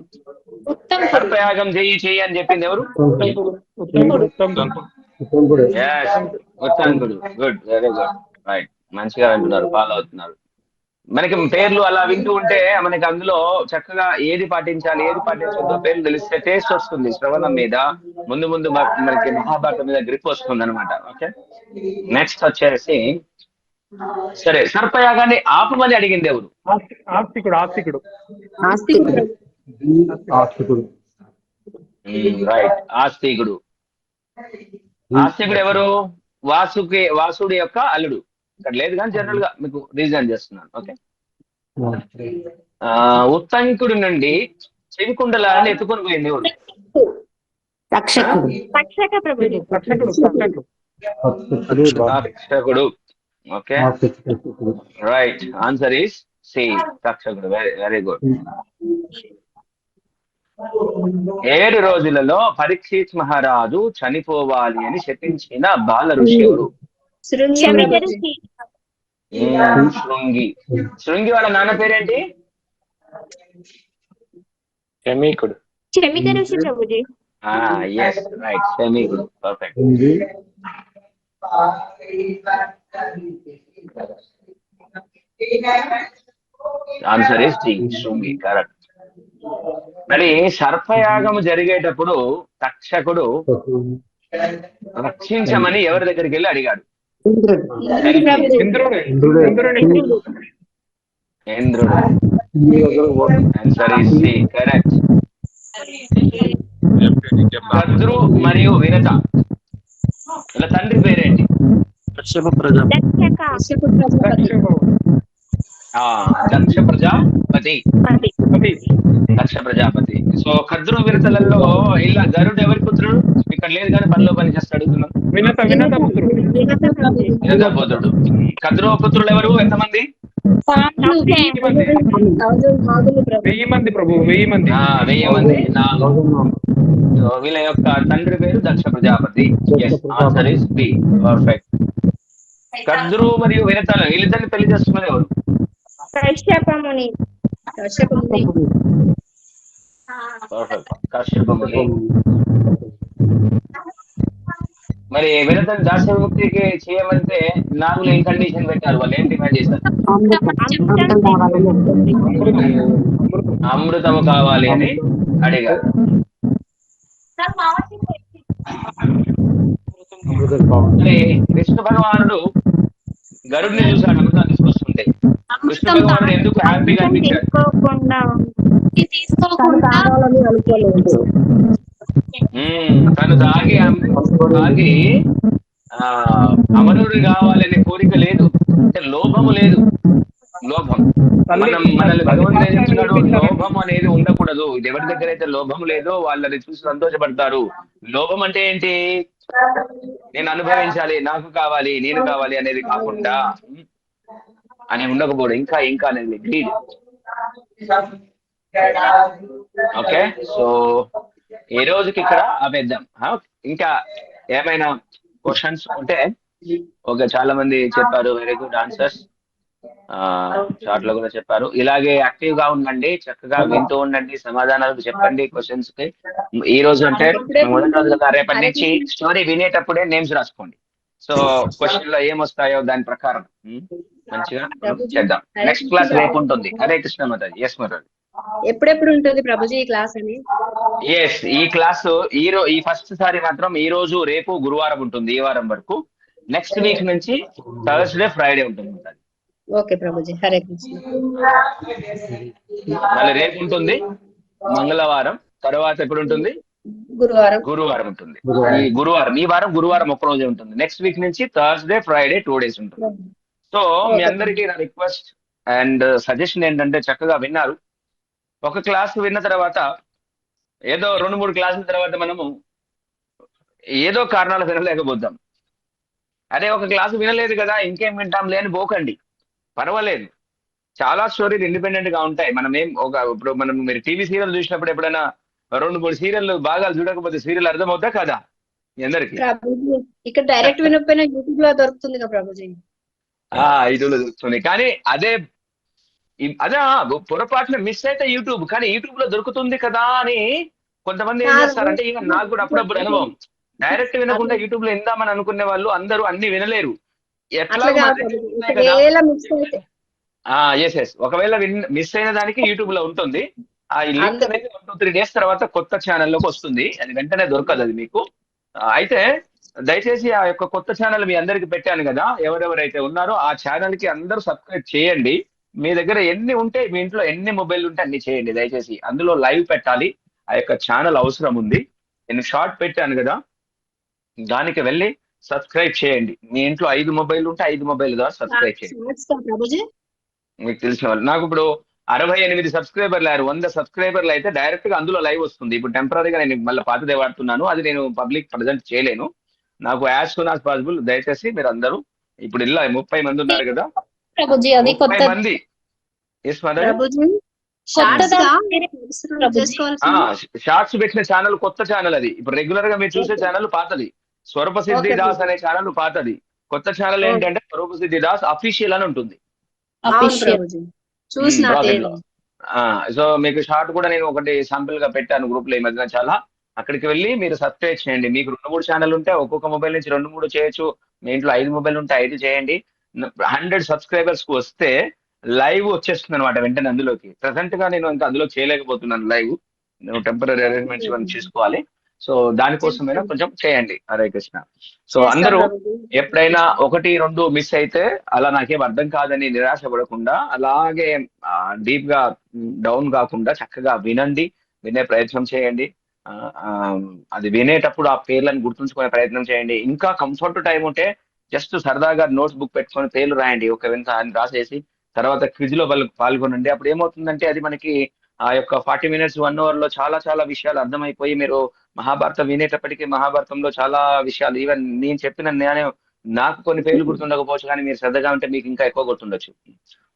సర్పయాగం చెయ్యి అని చెప్పింది ఎవరు? ఉత్తంకుడు. Good, very good, right. మంచిగా వింటున్నారు, ఫాలో అవుతున్నారు. మనకి పేర్లు అలా వింటూ ఉంటే మనకి అందులో చక్కగా ఏది పాటించాలి ఏది పాటించొద్దో పేర్లు తెలిస్తే టేస్ట్ వస్తుంది. శ్రవణం మీద ముందు మనకి మహాభారతం మీద గ్రిప్ వస్తుంది అనమాట. ఓకే, నెక్స్ట్ వచ్చేసి సరే, సర్పయాగాన్ని ఆపమని అడిగింది ఎవరు? రైట్, ఆస్తికుడు. ఆస్తికుడు ఎవరు? వాసుడి యొక్క అల్లుడు. ఇక్కడ లేదు కానీ జనరల్ గా మీకు రీజన్ చేస్తున్నాను. ఓకే, ఉత్తంకుడి నుండి చెవికుండలాన్ని ఎత్తుకొని పోయింది ఎవరు? తక్షకుడు. Okay, right, answer is C, తక్షకుడు. Very good. 7 రోజులలో పరీక్షిత్ మహారాజు చనిపోవాలి అని శపించిన బాల ఋషి ఎవరు? శృంగి. శృంగి వాళ్ళ నాన్న పేరేంటి? శమీకుడు. క్షమిత ఋషి Prabhuji. Yes, right. Semi good. Perfect. Answer is D. Shungi. Correct. మరి సర్పయాగము జరిగేటప్పుడు తక్షకుడు రక్షించమని ఎవరి దగ్గరికి వెళ్ళి అడిగాడు? Indra. Answer is C. Correct. Kadru మరియు వినత ఇలా తండ్రి పేరేంటి? దక్ష ప్రజాపతి. దక్ష ప్రజాపతి. సో కద్రు వినతలలో ఇలా గరుడు ఎవరి పుత్రుడు? ఇక్కడ లేదు కానీ పనిలో పని చేస్తే అడుగుతున్నాం. వినత పుత్రుడు. కద్రు పుత్రులు ఎవరు? ఎంతమంది? 1000 మంది ప్రభు. 1000 మంది. 1000 మంది. వీళ్ళ యొక్క తండ్రి పేరు Daksha Prajapati. Answer is B. Perfect. Kadru మరియు వినతలు వీళ్ళిద్దరిని పెళ్లి చేసుకున్నది ఎవరు? కశ్యపముని. పర్ఫెక్ట్. కశ్యపముని. మరి వినతను దాస్య విముక్తికి చేయమంటే నాగులు ఏం కండిషన్ పెట్టారు? వాళ్ళు ఏం డిమాండ్ చేశారు? అమృతము కావాలి అని అడిగారు. విష్ణు భగవానుడు గరుడిని చూశాడు అమృతం తీసుకొస్తుంటే. విష్ణు భగవానుడు ఎందుకు హ్యాపీగా అనిపించాడు? తను తాగి అమరుడు కావాలనే కోరిక లేదు, అంటే లోభము లేదు. లోభం మనల్ని భగవంతుడు ఏం చెప్తున్నాడు? లోభం అనేది ఉండకూడదు. ఇది ఎవరి దగ్గర అయితే లోభం లేదో వాళ్ళని చూసి సంతోషపడతారు. లోభం అంటే ఏంటి? నేను అనుభవించాలి, నాకు కావాలి, నేను కావాలి అనేది కాకుండా అని ఉండకపోవడం. ఇంకా ఇంకా అనేది గ్రీడ్. ఓకే, సో ఈ రోజుకి ఇక్కడ ఆపేద్దాం. ఇంకా ఏమైనా క్వశ్చన్స్ ఉంటే? ఓకే, చాలా మంది చెప్పారు. Very good answers. చాట్ లో కూడా చెప్పారు. ఇలాగే యాక్టివ్ గా ఉండండి, చక్కగా వింటూ ఉండండి, సమాధానాలు చెప్పండి క్వశ్చన్స్ కి. ఈ రోజు అంటే మొదటి రోజు కదా, రేపటి నుంచి స్టోరీ వినేటప్పుడే నేమ్స్ రాసుకోండి. సో క్వశ్చన్ లో ఏమొస్తాయో దాని ప్రకారం మంచిగా చేద్దాం. నెక్స్ట్ క్లాస్ రేపు ఉంటుంది. హరే కృష్ణ మాతాజీ. ఎస్ మాతాజీ. ఎప్పుడెప్పుడు ఉంటుంది ప్రభుజీ ఈ క్లాస్ అని? ఎస్, ఈ క్లాస్ ఈ ఫస్ట్ సారి మాత్రం ఈ రోజు రేపు గురువారం ఉంటుంది, ఈ వారం వరకు. నెక్స్ట్ వీక్ నుంచి థర్స్డే ఫ్రైడే ఉంటుంది. ఓకే ప్రభుజీ. హరే కృష్ణ. మళ్ళీ రేపు ఉంటుంది మంగళవారం. తర్వాత ఎప్పుడు ఉంటుంది? గురువారం ఉంటుంది. ఈ వారం గురువారం ఒక్క రోజే ఉంటుంది. నెక్స్ట్ వీక్ నుంచి థర్స్డే ఫ్రైడే 2 days ఉంటుంది. సో మీ అందరికీ నా రిక్వెస్ట్ అండ్ సజెషన్ ఏంటంటే, చక్కగా విన్నారు. ఒక క్లాస్ విన్న తర్వాత ఏదో 2-3 క్లాసుల తర్వాత మనము ఏదో కారణాలు వినలేకపోతాం. అదే ఒక క్లాసు వినలేదు కదా, ఇంకేం వింటాం లేని పోకండి, పర్వాలేదు. చాలా స్టోరీలు ఇండిపెండెంట్ గా ఉంటాయి. మనం ఇప్పుడు మనం మీరు టీవీ సీరియల్ చూసినప్పుడు ఎప్పుడైనా 2-3 సీరియల్ భాగాలు చూడకపోతే సీరియల్ అర్థమవుతా కదా మీ అందరికి? ఇక్కడ డైరెక్ట్ వినకపోయినా యూట్యూబ్ లో దొరుకుతుంది కదా ప్రభుజీ. యూట్యూబ్ లో దొరుకుతుంది, కానీ అదే పొరపాటున మిస్ అయితే యూట్యూబ్, కానీ యూట్యూబ్ లో దొరుకుతుంది కదా అని కొంతమంది ఏం చేస్తారంటే, ఈవెన్ నాకు కూడా అప్పుడప్పుడు అనుభవం, డైరెక్ట్ వినకుండా యూట్యూబ్ లో ఇందామని అనుకునే వాళ్ళు అందరూ అన్ని వినలేరు. ఒకవేళ మిస్ అయిన దానికి యూట్యూబ్ లో ఉంటుంది. ఆ లింక్ అనేది 1-2-3 days తర్వాత కొత్త ఛానల్లోకి వస్తుంది. అది వెంటనే దొరకదు అది మీకు. అయితే దయచేసి ఆ యొక్క కొత్త ఛానల్ మీ అందరికి పెట్టాను కదా, ఎవరెవరైతే ఉన్నారో ఆ ఛానల్ కి అందరూ సబ్స్క్రైబ్ చేయండి. మీ దగ్గర ఎన్ని ఉంటే, మీ ఇంట్లో ఎన్ని మొబైల్ ఉంటే అన్ని చేయండి దయచేసి. అందులో లైవ్ పెట్టాలి, ఆ యొక్క ఛానల్ అవసరం ఉంది. నేను షార్ట్ పెట్టాను కదా, దానికి వెళ్ళి సబ్స్క్రైబ్ చేయండి. మీ ఇంట్లో 5 మొబైల్ ఉంటే 5 మొబైల్ ద్వారా సబ్స్క్రైబ్ చేయండి. మీకు తెలిసిన వాళ్ళు. నాకు ఇప్పుడు 68 సబ్స్క్రైబర్లు అయ్యారు. 100 సబ్స్క్రైబర్లు అయితే డైరెక్ట్ గా అందులో లైవ్ వస్తుంది. ఇప్పుడు టెంపరీగా నేను మళ్ళీ పాతదే వాడుతున్నాను, అది నేను పబ్లిక్ ప్రజెంట్ చేయలేను. నాకు యాజ్ సూన్ యాజ్ పాసిబుల్ దయచేసి మీరు అందరూ, ఇప్పుడు ఇలా 30 మంది ఉన్నారు కదా, 30 మంది. షార్ట్స్ పెట్టిన ఛానల్ కొత్త ఛానల్ అది. ఇప్పుడు రెగ్యులర్ గా మీరు చూసే ఛానల్ పాతది, స్వరూప సిద్ధి దాస్ అనే ఛానల్ పాతది. కొత్త ఛానల్ ఏంటంటే స్వరూప సిద్ధి దాస్ అఫీషియల్ అని ఉంటుంది. సో మీకు షార్ట్ కూడా నేను ఒకటి శాంపిల్ గా పెట్టాను గ్రూప్ లో ఈ మధ్యన చాలా. అక్కడికి వెళ్ళి మీరు సబ్స్క్రైబ్ చేయండి. మీకు 2-3 ఛానల్ ఉంటే ఒక్కొక్క మొబైల్ నుంచి 2-3 చేయొచ్చు. మీ ఇంట్లో 5 మొబైల్ ఉంటే 5 చేయండి. 100 సబ్స్క్రైబర్స్ కు వస్తే లైవ్ వచ్చేస్తుంది అనమాట వెంటనే అందులోకి. ప్రెసెంట్ గా నేను ఇంకా అందులో చేయలేకపోతున్నాను లైవ్. నేను టెంపరీ అరేంజ్మెంట్స్ ఇవన్నీ చూసుకోవాలి. సో దానికోసమైనా కొంచెం చేయండి. హరే కృష్ణ. సో చేస్తాం అందరూ ప్రభుజీ. ఎప్పుడైనా 1-2 మిస్ అయితే అలా నాకేం అర్థం కాదని నిరాశ పడకుండా అలాగే డీప్ గా డౌన్ కాకుండా చక్కగా వినండి, వినే ప్రయత్నం చేయండి. ఆ, ఆ, అది వినేటప్పుడు ఆ పేర్లను గుర్తుంచుకునే ప్రయత్నం చేయండి. ఇంకా కంఫర్ట్ టైం ఉంటే జస్ట్ సరదాగా నోట్స్ బుక్ పెట్టుకొని పేర్లు రాయండి ఒక వింత అని రాసేసి తర్వాత క్విజ్ లో పాల్గొనండి. అప్పుడు ఏమవుతుందంటే అది మనకి ఆ యొక్క 40 మినిట్స్ 1 అవర్ లో చాలా చాలా విషయాలు అర్థమైపోయి మీరు మహాభారతం వినేటప్పటికీ మహాభారతంలో చాలా విషయాలు ఈవెన్ నేను చెప్పిన నేను నాకు కొన్ని పేర్లు గుర్తుండకపోవచ్చు కానీ మీరు శ్రద్ధగా ఉంటే మీకు ఇంకా ఎక్కువ గుర్తుండొచ్చు.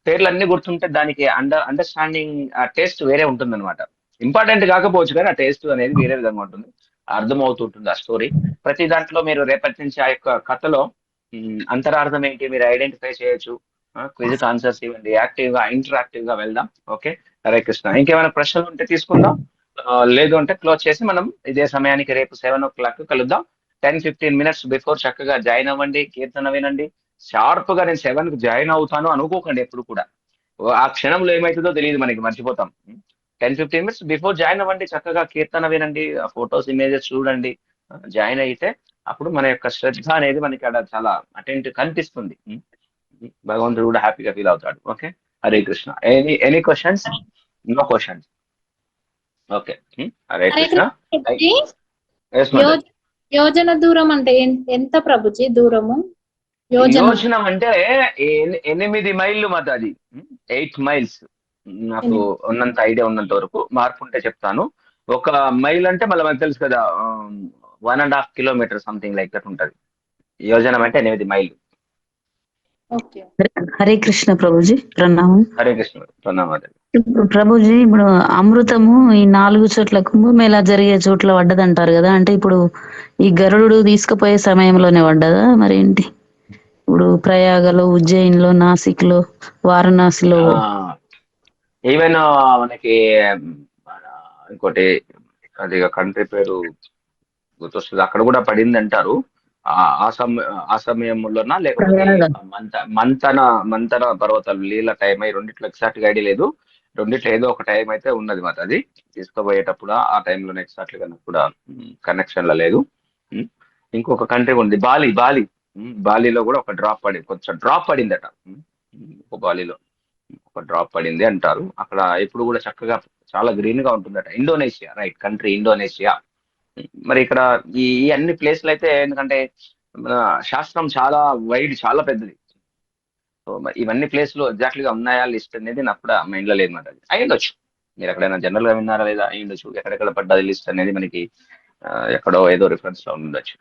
పేర్లు అన్ని గుర్తుంటే దానికి అండర్స్టాండింగ్ ఆ టేస్ట్ వేరే ఉంటుంది అనమాట. ఇంపార్టెంట్ కాకపోవచ్చు కానీ ఆ టేస్ట్ అనేది వేరే విధంగా ఉంటుంది, అర్థం అవుతుంటుంది ఆ స్టోరీ. ప్రతి దాంట్లో మీరు రేపటి నుంచి ఆ యొక్క కథలో అంతరార్థం ఏంటి మీరు ఐడెంటిఫై చేయొచ్చు. క్విజ్ ఆన్సర్స్ ఇవ్వండి, యాక్టివ్ గా ఇంటరాక్టివ్ గా వెళ్దాం. ఓకే, హరే కృష్ణ. ఇంకేమైనా ప్రశ్నలు ఉంటే తీసుకుందాం. లేదు అంటే క్లోజ్ చేసి మనం ఇదే సమయానికి రేపు 7 o'clock కలుద్దాం. 10-15 మినిట్స్ బిఫోర్ చక్కగా జాయిన్ అవ్వండి, కీర్తన వినండి. షార్ప్ గా నేను 7 కి జాయిన్ అవుతాను అనుకోకండి ఎప్పుడు కూడా. ఆ క్షణంలో ఏమవుతుందో తెలియదు, మనకి మర్చిపోతాం. 10-15 మినిట్స్ బిఫోర్ జాయిన్ అవ్వండి, చక్కగా కీర్తన వినండి, ఫొటోస్ ఇమేజెస్ చూడండి. జాయిన్ అయితే అప్పుడు మన యొక్క శ్రద్ధ అనేది మనకి అక్కడ చాలా అటెంట్ కనిపిస్తుంది. భగవంతుడు కూడా హ్యాపీగా ఫీల్ అవుతాడు. Okay, Hare Krishna. Any questions? No questions. Okay, Hare Hare Krishna. Krishna Prabhuji. Yes, mother. Yojana దూరం అంటే ఎంత ప్రభుజీ దూరము? యోజన యోజనం అంటే 8 మైళ్ళు మాట అది. 8 మైల్స్ నాకు ఉన్నంత ఐడియా ఉన్నంత వరకు, మార్పు ఉంటే చెప్తాను. ఒక మైల్ అంటే మళ్ళీ మనకు తెలుసు కదా, 1.5 కిలోమీటర్ సంథింగ్ లైక్ దట్ ఉంటది. యోజనం అంటే 8 మైళ్ళు. ఓకే. హరే కృష్ణ ప్రభుజీ, ప్రణామం. హరే కృష్ణ, ప్రణామాలు. ప్రభుజీ, ఇప్పుడు అమృతము ఈ 4 చోట్ల కుంభమేళా జరిగే చోట్ల పడ్డదంటారు కదా, అంటే ఇప్పుడు ఈ గరుడు తీసుకుపోయే సమయంలోనే పడ్డదా మరేంటి? ఇప్పుడు ప్రయాగలో, ఉజ్జయిన్లో, నాసిక్లో, వారణాసిలో. ఈవెన్ మనకి మన ఇంకోటి అది కంట్రీ పేరు గుర్తొస్తుంది, అక్కడ కూడా పడింది అంటారు. ఆ సమయంలోనా లేకపోతే మంతన పర్వతాలు లీల టైం అయి రెండిట్లో ఎగ్జాక్ట్ గా ఐడియా లేదు. రెండిట్లో ఏదో ఒక టైం అయితే ఉన్నది మాట. అది తీసుకుపోయేటప్పుడు ఆ టైంలో ఎగ్జాక్ట్ గా నాకు కూడా కనెక్షన్ లో లేదు. ఇంకొక కంట్రీ ఉంది బాలి. బాలిలో కూడా ఒక డ్రాప్ పడింది, కొంచెం డ్రాప్ పడిందట. బాలిలో ఒక డ్రాప్ పడింది అంటారు. అక్కడ ఇప్పుడు కూడా చక్కగా చాలా గ్రీన్ గా ఉంటుందట. Indonesia, right, country Indonesia. మరి ఇక్కడ ఈ అన్ని ప్లేస్లు అయితే ఎందుకంటే మన శాస్త్రం చాలా వైడ్, చాలా పెద్దది. సో ఇవన్నీ ప్లేస్లు ఎగ్జాక్ట్లీ గా ఉన్నాయా లిస్ట్ అనేది నాకు కూడా మైండ్ లో లేదు మాట. అది అయ్యుండొచ్చు, మీరు ఎక్కడైనా జనరల్ గా విన్నారా లేదా, అయ్యుండొచ్చు. ఎక్కడెక్కడ పడ్డది లిస్ట్ అనేది మనకి ఎక్కడో ఏదో రిఫరెన్స్ లో ఉండొచ్చు.